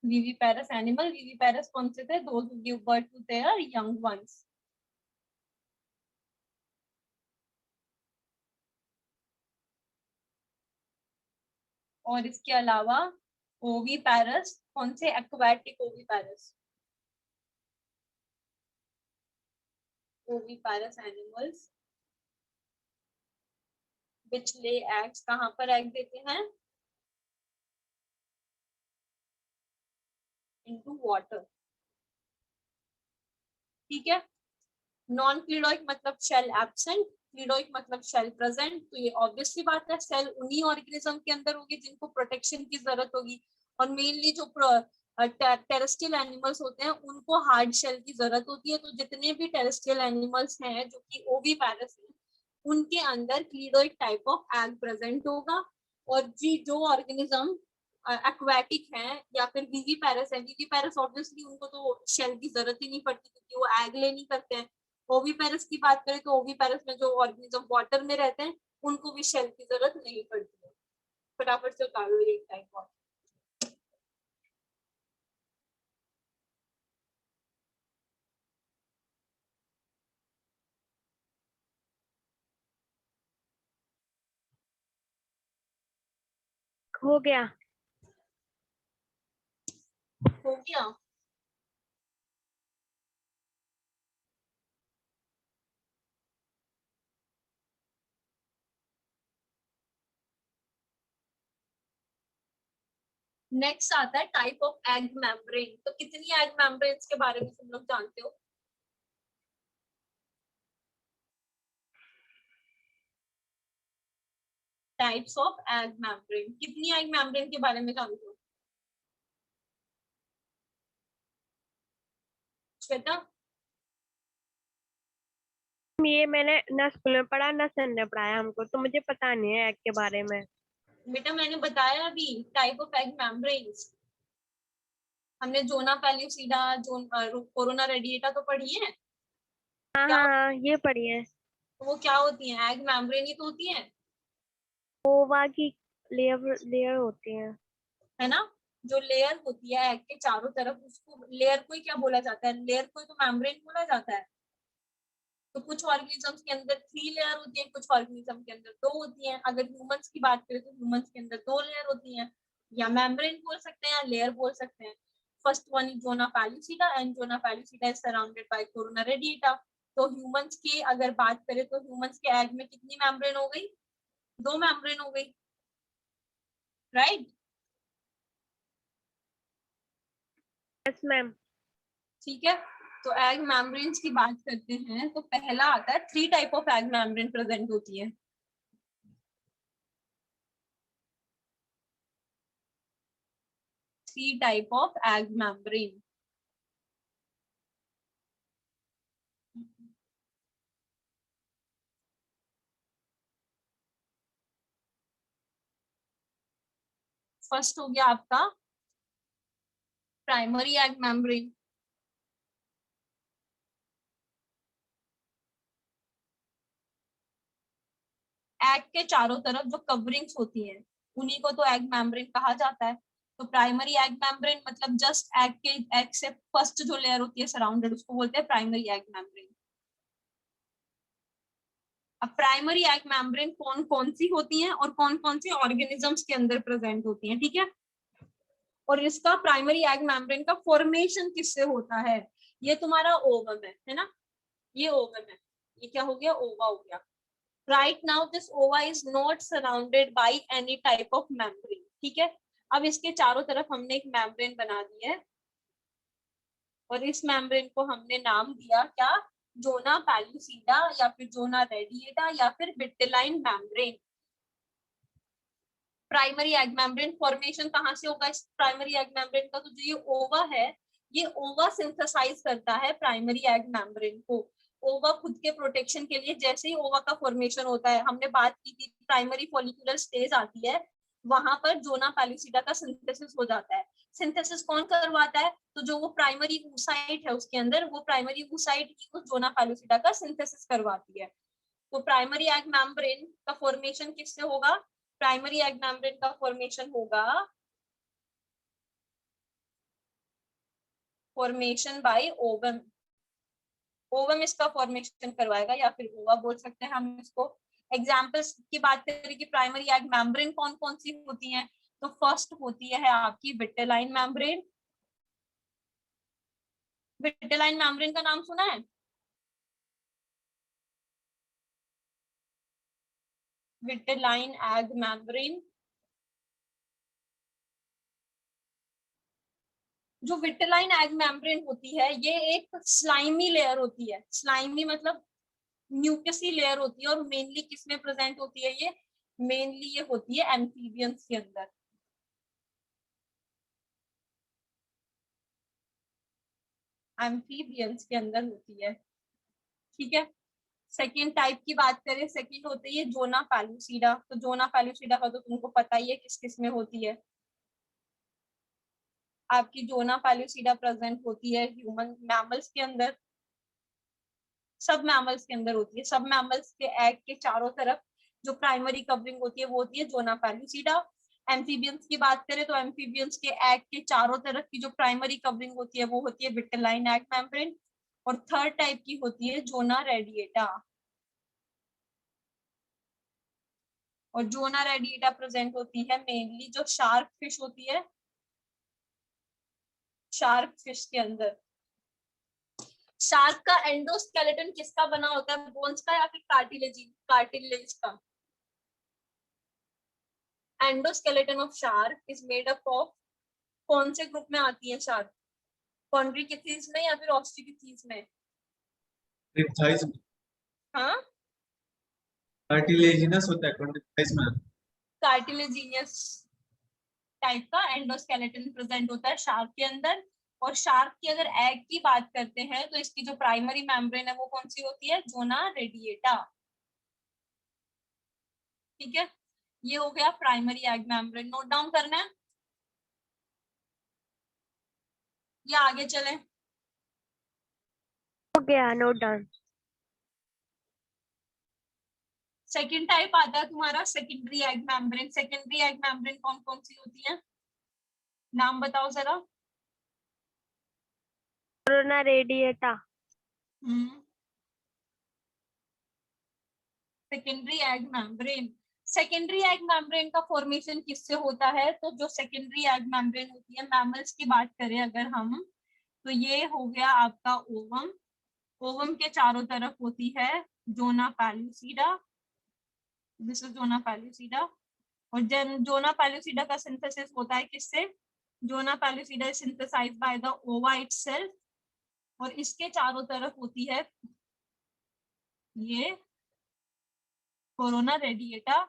Viviparous animal. Viviparous कौन से थे? Those who give birth to their young ones. और इसके अलावा ओविपैरस कौन से? Aquatic oviparous. Oviparous animals which lay eggs. कहाँ पर एग देते हैं? into water. ठीक है. नॉन क्लीडोइक मतलब शेल एब्सेंट, क्लीडोइक मतलब शेल प्रेजेंट. तो ये ऑब्वियसली बात है, सेल उन्हीं ऑर्गेनिज्म के अंदर होगी जिनको प्रोटेक्शन की जरूरत होगी. और मेनली जो टेरेस्ट्रियल एनिमल्स होते हैं उनको हार्ड शेल की जरूरत होती है. तो जितने भी टेरेस्ट्रियल एनिमल्स हैं जो कि ओविपैरस हैं, उनके अंदर क्लीडोइक टाइप ऑफ एग प्रेजेंट होगा. और जी जो ऑर्गेनिज्म एक्वाटिक हैं या फिर विविपैरस है, विविपैरस ऑब्वियसली उनको तो शेल की जरूरत ही नहीं पड़ती क्योंकि वो एग ले नहीं करते हैं. ओविपैरस की बात करें तो ओविपैरस में जो ऑर्गेनिज्म वाटर में रहते हैं उनको भी शेल की जरूरत नहीं पड़ती है. फटाफट से उतारो ये टाइप ऑफ. हो गया. हो गया. नेक्स्ट आता है टाइप ऑफ एग मेम्ब्रेन. तो कितनी एग मेम्ब्रेन्स के बारे में तुम लोग जानते हो? Types of egg membrane. कितनी एग मेम्ब्रेन के बारे में जानते हो श्वेता? ये मैंने ना स्कूल में पढ़ा ना सर ने पढ़ाया हमको, तो मुझे पता नहीं है एग के बारे में. बेटा मैंने बताया अभी टाइप ऑफ एग मेम्ब्रेन्स. हमने जोना पैल्यूसिडा, कोरोना रेडिएटा तो पढ़ी है. हाँ क्या? हाँ ये पढ़ी है. तो वो क्या होती है? एग मेम्ब्रेन ही तो होती है ओवा की लेयर होती है. है ना. जो लेयर होती है एग के चारों तरफ, उसको लेयर को ही क्या बोला जाता है? लेयर को ही तो मेम्ब्रेन बोला जाता है. तो कुछ ऑर्गेनिजम्स के अंदर 3 लेयर होती है, कुछ ऑर्गेनिज्म के अंदर 2 होती हैं. अगर ह्यूमंस की बात करें तो ह्यूमंस के अंदर 2 लेयर होती हैं. या मेम्ब्रेन बोल सकते हैं या लेयर बोल सकते हैं. First one is zona pellucida and zona pellucida is surrounded by corona radiata. तो ह्यूमंस की अगर बात करें तो ह्यूमंस के एग में कितनी मेम्ब्रेन हो गई? 2 मेम्ब्रेन हो गई, राइट? Yes ma'am. ठीक है. तो एग मेम्ब्रेन्स की बात करते हैं तो पहला आता है 3 type of egg membrane present होती है. 3 type of egg membrane. First हो गया आपका प्राइमरी एग मेम्ब्रेन. एग के चारों तरफ जो कवरिंग्स होती हैं उन्हीं को तो एग मेम्ब्रेन कहा जाता है. तो प्राइमरी एग मेम्ब्रेन मतलब जस्ट एग से फर्स्ट जो लेयर होती है सराउंडेड, उसको बोलते हैं प्राइमरी एग मेम्ब्रेन. अब प्राइमरी एग मेम्ब्रेन कौन कौन सी होती हैं और कौन कौन से ऑर्गेनिजम्स के अंदर प्रेजेंट होती हैं, ठीक है. और इसका प्राइमरी एग मेम्ब्रेन का फॉर्मेशन किससे होता है? ये तुम्हारा ओवम है ना. ये ओवम है. ये क्या हो गया? ओवा हो गया. Right now this ova is not surrounded by any type of membrane. ठीक है. अब इसके चारों तरफ हमने एक मेम्ब्रेन बना दी है और इस मेम्ब्रेन को हमने नाम दिया क्या? जोना पैल्यूसिडा या फिर जोना रेडिएटा या फिर vitelline membrane. Primary egg membrane formation कहाँ से होगा इस प्राइमरी एग मेम्ब्रेन का? तो जो ये ओवा है, ये ओवा सिंथेसाइज करता है प्राइमरी एग मेम्ब्रेन को. ओवा खुद के प्रोटेक्शन के लिए, जैसे ही ओवा का फॉर्मेशन होता है, हमने बात की थी प्राइमरी फॉलिकुलर स्टेज आती है, वहां पर जोना पैल्यूसिडा का सिंथेसिस हो जाता है. सिंथेसिस कौन करवाता है? तो जो वो प्राइमरी oocyte है उसके अंदर, वो प्राइमरी oocyte ही उस जोना पैलुसिडा का सिंथेसिस करवाती है। तो प्राइमरी एग मेम्ब्रेन का फॉर्मेशन किससे होगा? प्राइमरी एग मेम्ब्रेन का फॉर्मेशन होगा फॉर्मेशन बाय ओवम। ओवम इसका फॉर्मेशन करवाएगा, या फिर ओवा बोल सकते हैं हम इसको। एग्जाम्पल्स की बात करें कि प्राइमरी एग मेम्ब्रेन कौन कौन सी होती हैं, तो फर्स्ट होती है आपकी विटेलाइन मेम्ब्रेन। विटेलाइन मेम्ब्रेन का नाम सुना है? Vitelline egg membrane. जो विटेलाइन एग मेम्ब्रेन होती है ये एक स्लाइमी लेयर होती है। स्लाइमी मतलब म्यूकसी लेयर होती है, और मेनली किसमें प्रेजेंट होती है ये? मेनली ये होती है एम्फीबियंस के अंदर। एम्फीबियंस के अंदर होती है, ठीक है। सेकेंड टाइप की बात करें, सेकेंड होती है जोना पैलुसिडा। तो जोना पैलुसिडा का तो तुमको पता ही है किस किस में होती है। आपकी जोना पैलुसिडा प्रेजेंट होती है ह्यूमन मैमल्स के अंदर, सब मैमल्स के अंदर होती है। सब मैमल्स के एग के चारों तरफ जो प्राइमरी कवरिंग होती है वो होती है जोना पैलुसिडा। एम्फीबियंस की बात करें तो एम्फीबियंस के एग के चारों तरफ की जो प्राइमरी कवरिंग होती है वो होती है विटेलाइन एग मेम्ब्रेन। और थर्ड टाइप की होती है जोना रेडिएटा। और जोना रेडिएटा प्रेजेंट होती है मेनली जो शार्क फिश होती है, शार्क फिश के अंदर। शार्क का एंडोस्केलेटन किसका बना होता है? बोन्स का या फिर कार्टिलेज का? Endoskeleton of shark is made up of, कौन से ग्रुप में आती है शार्क? कॉन्ड्रिकिथीज में या फिर ऑस्ट्रिकिथीज में? रिप्टाइल्स में हाँ, कार्टिलेजिनस होता है, कॉन्ड्रिक्टाइल्स में कार्टिलेजिनियस टाइप का एंडोस्केलेटन प्रेजेंट होता है शार्क के अंदर। और शार्क की अगर एग की बात करते हैं तो इसकी जो प्राइमरी मेम्ब्रेन है वो कौन सी होती है? जोना रेडिएटा, ठीक है। ये हो गया primary egg membrane. Note down करना है या आगे चलें? हो गया, नोट डाउन। सेकेंड टाइप आता है तुम्हारा secondary egg membrane. Secondary egg membrane कौन कौन सी होती है? नाम बताओ जरा। Corona radiata. Secondary egg membrane. Secondary egg membrane का फॉर्मेशन किससे होता है? तो जो सेकेंडरी एग मेम्ब्रेन होती है, मैमल्स की बात करें अगर हम, तो ये हो गया आपका ओवम। ओवम के चारों तरफ होती है जोना पैलुसिडा। दिस इज जोना पैलुसिडा। और जोना पैलुसिडा का सिंथेसिस होता है किससे? जोना पैलुसिडा इज सिंथेसाइज्ड बाय द ओवा इटसेल्फ। और इसके चारों तरफ होती है ये कोरोना रेडिएटा।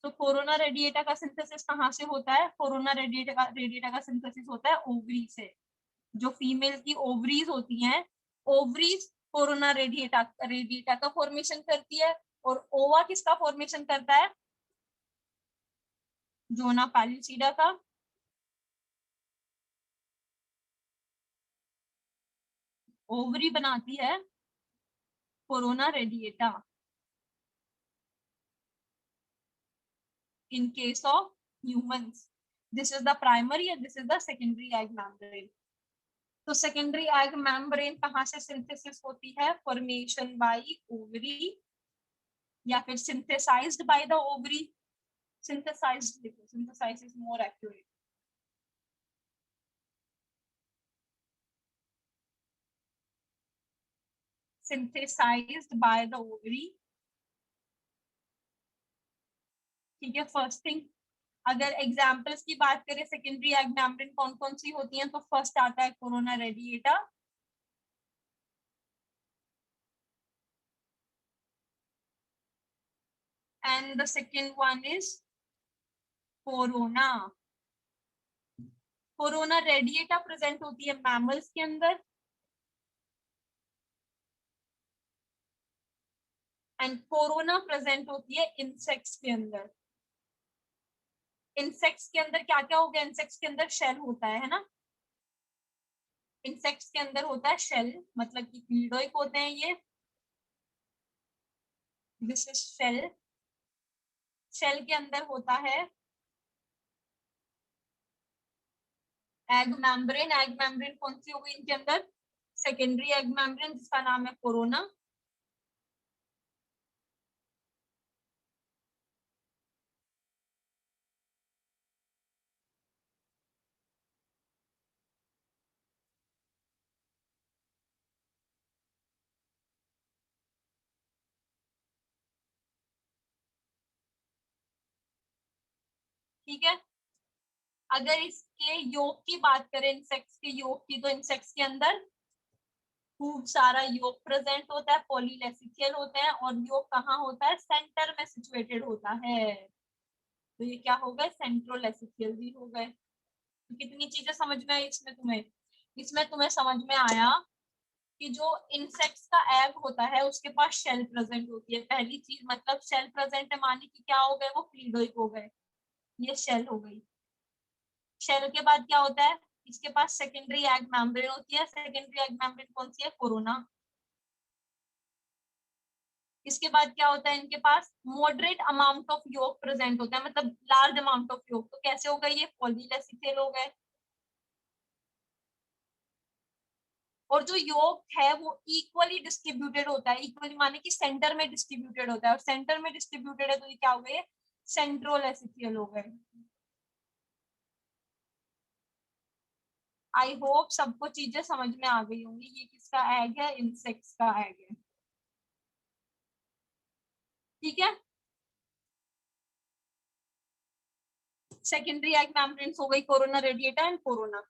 तो कोरोना रेडिएटा का सिंथेसिस कहाँ से होता है? कोरोना रेडिएटा का सिंथेसिस होता है ओवरी से। जो फीमेल की ओवरीज होती हैं, ओवरीज कोरोना रेडिएटा का फॉर्मेशन करती है। और ओवा किसका फॉर्मेशन करता है? जोना पैलिसीडा का। ओवरी बनाती है corona radiata in case of humans. This is the primary and this is the secondary egg membrane. तो सेकेंडरी एग मेम्ब्रेन कहाँ से सिंथेसिस होती है? फॉर्मेशन बाय ओवरी या फिर synthesized by the ovary. Synthesized लिखो, synthesize is more accurate. Synthesized by the ovary, ठीक है। फर्स्ट थिंग, अगर एग्जाम्पल्स की बात करें सेकेंडरी एग मेम्ब्रेन कौन कौन सी होती हैं, तो फर्स्ट आता है corona radiata. And the second one is corona. Corona radiata present होती है मैमल्स के अंदर, एंड कोरोना प्रेजेंट होती है इंसेक्ट्स के अंदर। इंसेक्ट्स के अंदर क्या क्या हो गया, इंसेक्ट्स के अंदर शेल होता है ना, इंसेक्ट्स के अंदर होता है शेल, मतलब कि कीड़ोइक होते हैं ये, दिस इज शेल। शेल के अंदर होता है एग मेम्ब्रेन, एग मेम्ब्रेन कौन सी हो गई इनके अंदर, सेकेंडरी एग मेम्ब्रेन जिसका नाम है कोरोना। ठीक है, अगर इसके योग की बात करें, इंसेक्ट्स के योग की, तो इंसेक्ट्स के अंदर खूब सारा योग प्रेजेंट होता है, पॉलीलेसिथियल होते हैं, और योग कहाँ होता है, सेंटर में सिचुएटेड होता है, तो ये क्या हो गए, सेंट्रोलेसिथियल भी हो गए। तो कितनी चीजें समझ में आई इसमें तुम्हें, इसमें तुम्हें समझ में आया कि जो इंसेक्ट्स का एग होता है उसके पास शेल प्रेजेंट होती है, पहली चीज, मतलब शेल प्रेजेंट है माने कि क्या हो गए, वो क्लीडोइक हो गए, ये शेल हो गई। शेल के बाद क्या होता है, इसके पास सेकेंडरी एग मेम्ब्रेन होती है, सेकेंडरी एग मेम्ब्रेन कौन सी है, कोरोना। इसके बाद क्या होता है, इनके पास मॉडरेट अमाउंट ऑफ योग प्रेजेंट होता है, मतलब लार्ज अमाउंट ऑफ योग, तो कैसे हो गए, ये पॉलीलेसिथियल हो गए। और जो योग है वो इक्वली डिस्ट्रीब्यूटेड होता है, इक्वली माने कि सेंटर में डिस्ट्रीब्यूटेड होता है, और सेंटर में डिस्ट्रीब्यूटेड है तो ये क्या हो गए, सेंट्रोलेसिथियल हो गए। आई होप सबको चीजें समझ में आ गई होंगी, ये किसका एग है, इंसेक्ट्स का एग है। ठीक है, सेकेंडरी एग मेम्ब्रेन्स हो गई corona radiata and corona.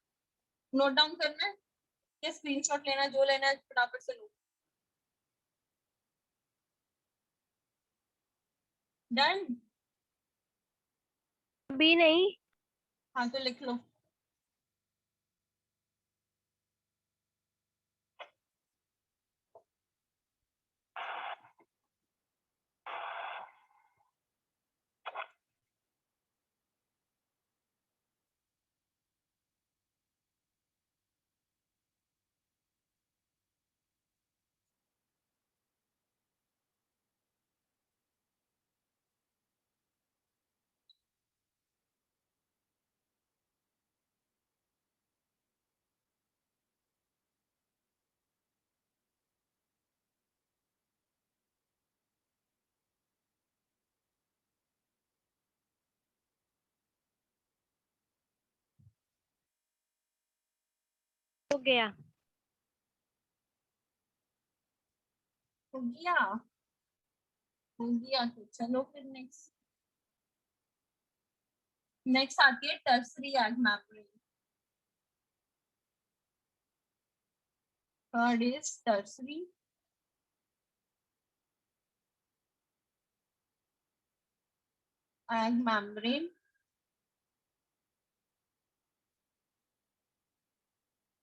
Note down करना है या स्क्रीनशॉट लेना, जो लेना है फटाफट से लो। डन, अभी नहीं। हाँ तो लिख लो। हो गया। हो गया, हो गया, तो चलो फिर नेक्स्ट, नेक्स्ट आती है tertiary egg membrane. Third is tertiary egg membrane.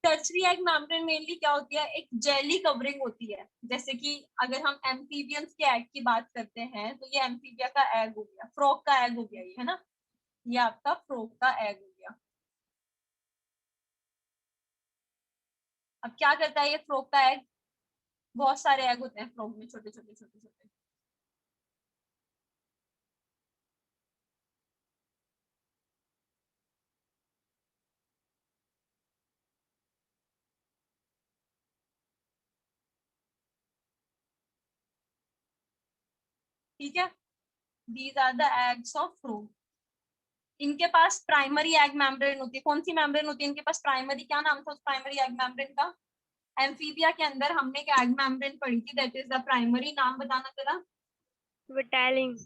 Tertiary egg membrane mainly क्या होती है, एक जेली कवरिंग होती है, जैसे कि अगर हम एम्फीबियंस के एग की बात करते हैं तो ये एम्फीबिया का एग हो गया, फ्रॉग का एग हो गया ये, है ना, ये आपका फ्रॉग का एग हो गया। अब क्या करता है ये फ्रॉग का एग, बहुत सारे एग होते हैं फ्रॉग में, छोटे छोटे छोटे छोटे, ठीक है, these are the eggs of frog. इनके पास प्राइमरी एग मेम्ब्रेन होती है, कौन सी मेम्ब्रेन होती है इनके पास, प्राइमरी, क्या नाम था उस प्राइमरी एग मेम्ब्रेन का, एम्फीबिया के अंदर हमने एक एग मेम्ब्रेन पढ़ी थी, दैट इज द प्राइमरी, नाम बताना जरा, विटालिन।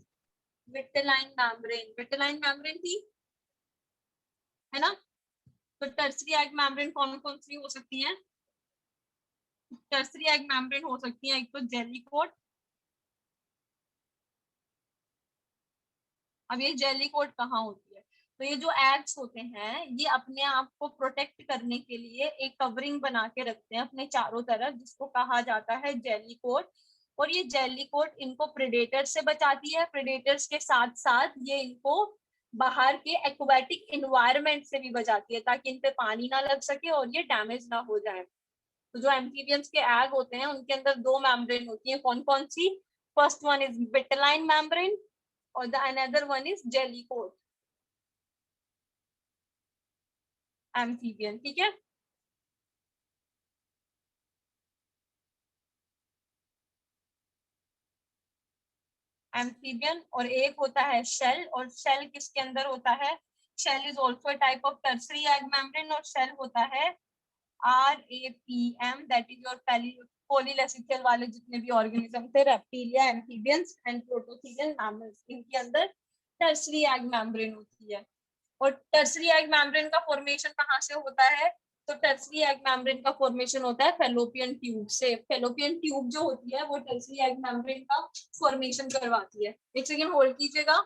विटेलाइन मेम्ब्रेन, विटेलाइन मेम्ब्रेन थी, है ना। तो टर्सरी एग मेम्ब्रेन कौन कौन सी हो सकती है, टर्सरी एग मेम्ब्रेन हो सकती है, एक तो जेली कोट। अब ये जेली कोट कहाँ होती है, तो ये जो एग्स होते हैं ये अपने आप को प्रोटेक्ट करने के लिए एक कवरिंग बना के रखते हैं अपने चारों तरफ, जिसको कहा जाता है जेली कोट। और ये जेली कोट इनको प्रेडेटर से बचाती है, प्रेडेटर्स के साथ साथ ये इनको बाहर के एक्वेटिक इन्वायरमेंट से भी बचाती है, ताकि इन पे पानी ना लग सके और ये डैमेज ना हो जाए। तो जो एम्फीबियंस के एग होते हैं उनके अंदर दो मेम्ब्रेन होती है, कौन कौन सी? First one is vitelline membrane और the another one is jelly coat amphibian. ठीक है, एम्फीबियन। और एक होता है शेल, और शेल किसके अंदर होता है? Shell is also type of tertiary egg membrane, और शेल होता है RAPM, that is your polylecithal वाले जितने भी ऑर्गेनिज्म थे, reptilia, amphibians and prototherian mammals, इनके अंदर टर्सरी एग मेम्ब्रेन होती है। और टर्सरी एग मेम्ब्रेन का फॉर्मेशन कहाँ से होता है? तो टर्सरी एग मेम्ब्रेन का फॉर्मेशन होता है फेलोपियन ट्यूब से। फेलोपियन ट्यूब जो होती है वो टर्सरी एग मेम्ब्रेन का फॉर्मेशन करवाती है। एक सेकेंड होल्ड कीजिएगा।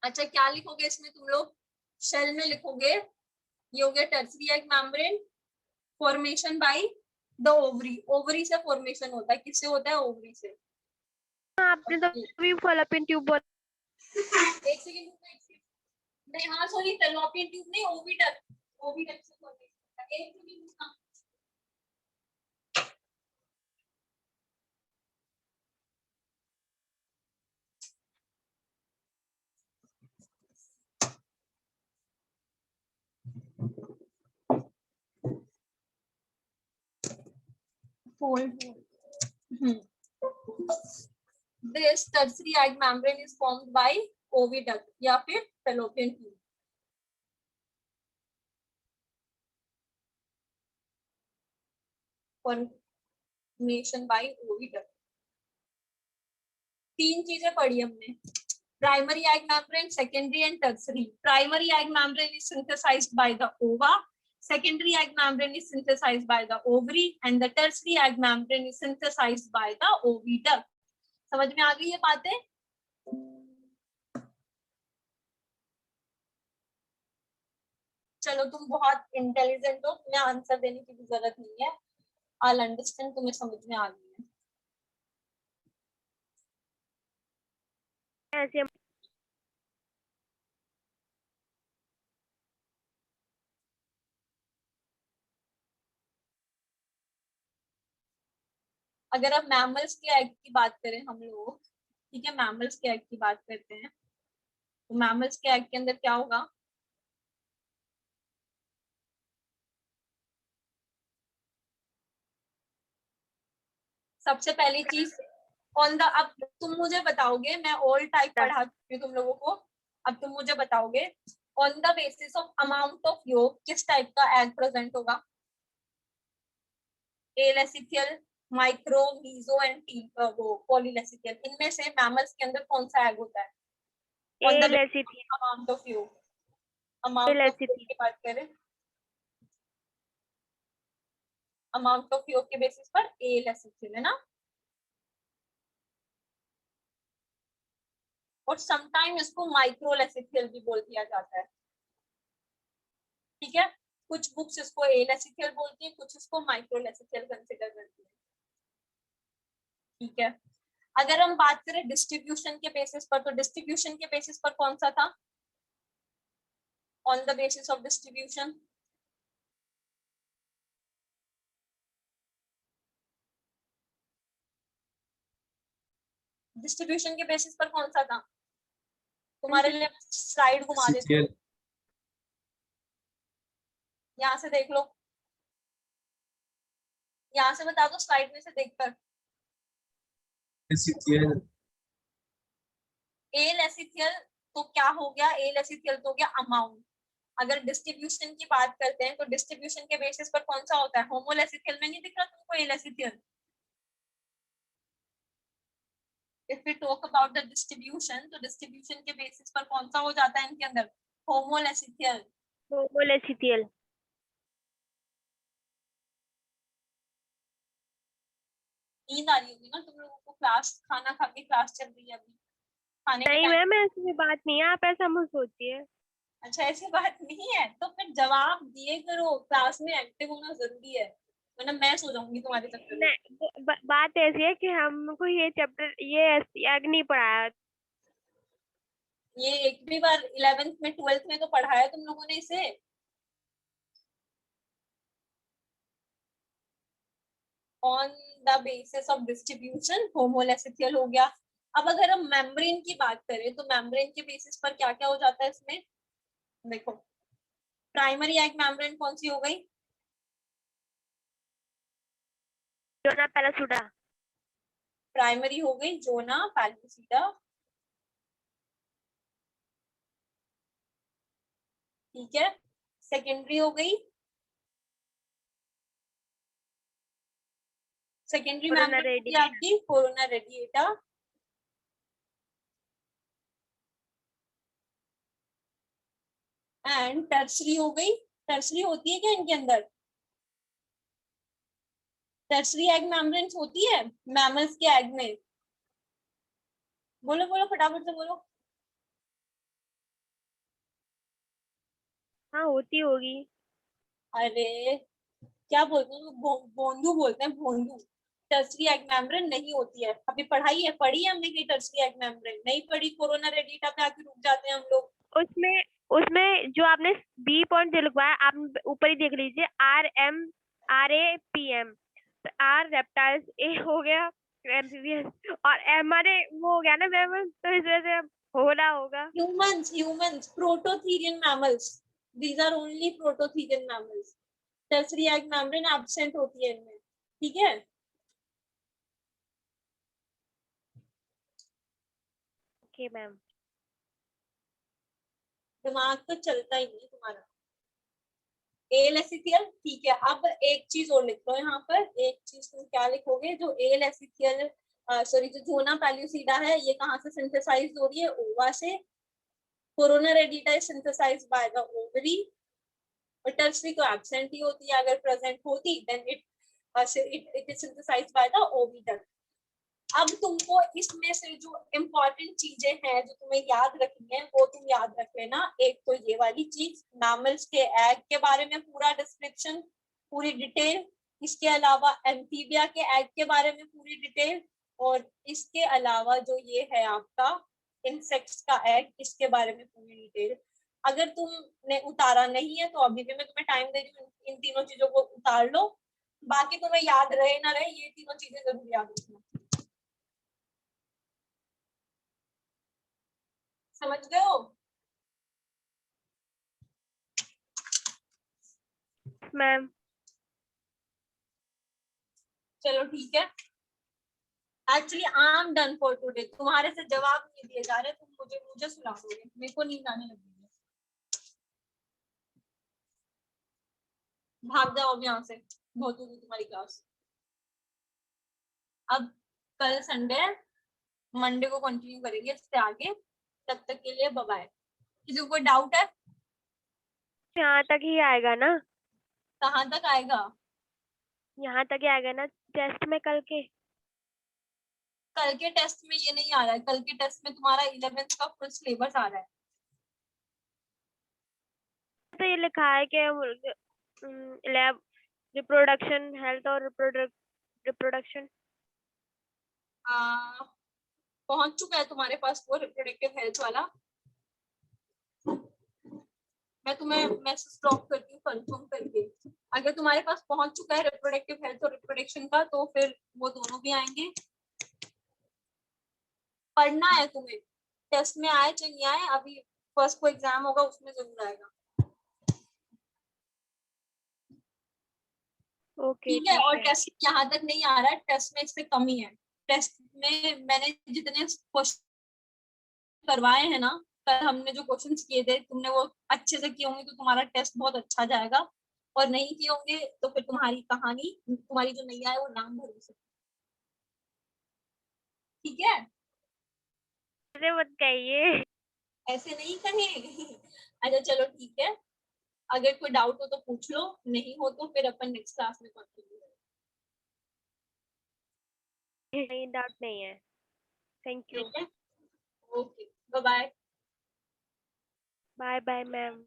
अच्छा, क्या लिखोगे इसमें तुम लोग? शेल में लिखोगे, ये हो गया tertiary egg membrane, formation by the ovary. Ovary से फॉर्मेशन होता है, किससे होता है? ओवरी से। आपने तो अभी फैलोपियन ट्यूब बोला। एक सेकंड, नहीं, हाँ सॉरी, फैलोपियन ट्यूब नहीं, ओविडक्ट। ओविडक्ट से फॉर्मेशन होता है। एक सेकंड रुकना। Hold. This tertiary egg membrane is formed by oviduct या फिर fallopian tube. Formation by oviduct. तीन चीजें पढ़ी हमने, primary egg membrane, secondary and tertiary. Primary egg membrane is synthesized by the ova. Secondary egg membrane is synthesized by the ovary, and the tertiary egg membrane is synthesized by the oviduct. समझ में आ गई ये बातें? चलो, तुम बहुत intelligent हो, तुम्हें आंसर देने की भी जरूरत नहीं है। I'll understand, तुम्हें समझ में आ गई है। ऐसे अगर अब मैमल्स के एग की बात करें हम लोग, ठीक है, मैमल्स के एग की बात करते हैं, तो मैमल्स के एग के अंदर क्या होगा? सबसे पहली चीज ऑन द, अब तुम मुझे बताओगे, मैं ऑल टाइप पढ़ा चुकी हूँ तुम लोगों को, अब तुम मुझे बताओगे on the basis of amount of योग किस टाइप का एग प्रेजेंट होगा? एलेसिथियल, माइक्रो, मीजो एंड वो पॉलीलेसिथियल, इनमें से मैमल्स के अंदर कौन सा एग होता है? ऑन द अमाउंट ऑफ योग, अमाउंट ऑफ योग की बात करें, अमाउंट ऑफ योग के बेसिस पर एलेसिथियल है ना। और समटाइम इसको माइक्रोलेसिथियल भी बोल दिया जाता है। ठीक है, कुछ बुक्स इसको एलेसिथियल बोलती है, कुछ इसको माइक्रोलेसिथियल कंसीडर करती है। ठीक है, अगर हम बात करें डिस्ट्रीब्यूशन के बेसिस पर, तो डिस्ट्रीब्यूशन के बेसिस पर कौन सा था? On the basis of distribution, distribution के बेसिस पर कौन सा था? तुम्हारे लिए स्लाइड घुमा देती हूँ, यहाँ से देख लो, यहाँ से बता दो स्लाइड में से देखकर। एलेसिथियल तो क्या हो गया? एलेसिथियल तो हो गया अमाउंट, अगर डिस्ट्रीब्यूशन की बात करते हैं तो डिस्ट्रीब्यूशन के बेसिस पर कौन सा होता है? होमोलेसिथियल में नहीं दिख रहा तुमको alecithal? If we talk about the distribution, तो डिस्ट्रीब्यूशन के बेसिस पर कौन सा हो जाता है इनके अंदर? होमोलेसिथियल। होमोलेसिथियल। नींद आ रही होगी ना तुम लोगों को, क्लास खाना खा के क्लास चल रही है अभी, खाने के नहीं टाइम। मैम ऐसी बात नहीं है, आप ऐसा मत सोचिए। अच्छा ऐसी बात नहीं है तो फिर जवाब दिए करो, क्लास में एक्टिव होना जरूरी है, वरना मैं सो जाऊंगी तुम्हारे चक्कर में। बात ऐसी है कि हमको ये चैप्टर ये एग नहीं पढ़ाया। ये एक भी बार 11th में 12th में तो पढ़ाया तुम लोगों ने इसे। On the basis of distribution homolecithal हो गया। अब अगर हम मेम्ब्रेन की बात करें तो मेम्ब्रेन के बेसिस पर क्या क्या हो जाता है इसमें? देखो प्राइमरी एग मेम्ब्रेन कौन सी हो गई? जोना पैरासूटा। प्राइमरी हो गई जोना पैलिसिडा, ठीक है। सेकेंडरी हो गई, सेकेंडरी कोरोना मेम्ब्रेन होगी रेडिएटा। आपकी कोरोना रेडिएटा, एंड टर्सरी हो गई। टर्सरी होती है क्या इनके अंदर? टर्सरी एग मेम्ब्रेन्स होती है मैमल्स के एग में? बोलो बोलो फटाफट से बोलो। हाँ होती होगी। अरे क्या बोलते हैं भोंदू बोलते हैं, भोंदू। टर्सरी एग मेम्ब्रेन नहीं होती है। अभी पढ़ी है हमने कि टर्सरी एग मेम्ब्रेन नहीं पढ़ी, कोरोना रेडिएटा पे आके रुक जाते हैं हम लोग। उसमें उसमें जो आपने बी पॉइंट जो लिखवाया आप ऊपर ही देख लीजिए, RMRAPM। आर रेप्टाइल्स, ए हो गया एम्फीबियस, और एम हमारे वो हो गया ना मैम, तो इस वजह से होना होगा। humans prototherian mammals, these are only prototherian mammals। Tertiary egg membrane absent होती है इनमें, ठीक है। Okay ma'am. दिमाग तो चलता ही नहीं तुम्हारा। एलेसिथियल, ठीक है। अब एक चीज और लिख लो यहाँ पर, एक चीज तुम क्या लिखोगे? जो एलेसिथियल सॉरी जो जोना पैल्यूसिडा है, ये कहाँ से सिंथेसाइज हो रही है? ओवा से। Corona radiata is synthesized by the ovary, और टर्सरी तो एब्सेंट ही होती है, अगर प्रेजेंट होती then it is synthesized by the oviduct. अब तुमको इसमें से जो इम्पोर्टेंट चीजें हैं जो तुम्हें याद रखनी है वो तुम याद रख लेना। एक तो ये वाली चीज, मैमल्स के एग के बारे में पूरा डिस्क्रिप्शन, पूरी डिटेल। इसके अलावा एम्फीबिया के एग के बारे में पूरी डिटेल, और इसके अलावा जो ये है आपका इंसेक्ट्स का एग, इसके बारे में पूरी डिटेल। अगर तुमने उतारा नहीं है तो अभी भी मैं तुम्हें टाइम दे रही हूँ, इन तीनों चीजों को उतार लो। बाकी तुम्हें याद रहे ना रहे, ये तीनों चीजें जरूर याद रखना। समझ गए हो? मैम चलो ठीक है। Actually I am done for today. तुम्हारे से जवाब नहीं दिए जा रहे, तुम मुझे सुना दोगे, मेरे को नींद आने लगी है। भाग जाओ अब यहाँ से, बहुत होगी तुम्हारी क्लास। अब कल संडे है, मंडे को कंटिन्यू करेंगे इससे आगे। तब तक के लिए बाय बाय। किसी को कोई डाउट है? यहाँ तक ही आएगा ना? कहाँ तक आएगा? यहाँ तक ही आएगा ना टेस्ट में कल के? कल के टेस्ट में ये नहीं आ रहा है, कल के टेस्ट में तुम्हारा 11th का फुल सिलेबस आ रहा है। तो ये लिखा है कि लैब रिप्रोडक्शन हेल्थ और रिप्रोडक्शन पहुंच चुका है तुम्हारे पास वो रिप्रोडक्टिव हेल्थ वाला? मैं तुम्हें मैसेज ड्रॉप करती हूँ कंफर्म करके। अगर तुम्हारे पास पहुंच चुका है रिप्रोडक्टिव हेल्थ और रिप्रोडक्शन का, तो फिर वो दोनों भी आएंगे। पढ़ना है तुम्हें, टेस्ट में आए चाहे नहीं आए, अभी फर्स्ट को एग्जाम होगा उसमें जरूर आएगा। ओके ठीक है। और है। टेस्ट यहाँ तक नहीं आ रहा है, टेस्ट में इससे कम ही है। टेस्ट में मैंने जितने क्वेश्चन करवाए हैं ना, कल हमने जो क्वेश्चंस किए थे तुमने वो अच्छे से किए होंगे तो तुम्हारा टेस्ट बहुत अच्छा जाएगा, और नहीं किए होंगे तो फिर तुम्हारी कहानी, तुम्हारी जो नैया है वो नाम भर सकती। ठीक है, ऐसे मत कहिए। ऐसे नहीं कहें। अच्छा चलो ठीक है, अगर कोई डाउट हो तो पूछ लो, नहीं हो तो फिर अपन नेक्स्ट क्लास में कंटिन्यू करेंगे। नहीं, डाउट नहीं है। Thank you. ठीक है, okay, bye bye. Bye bye ma'am.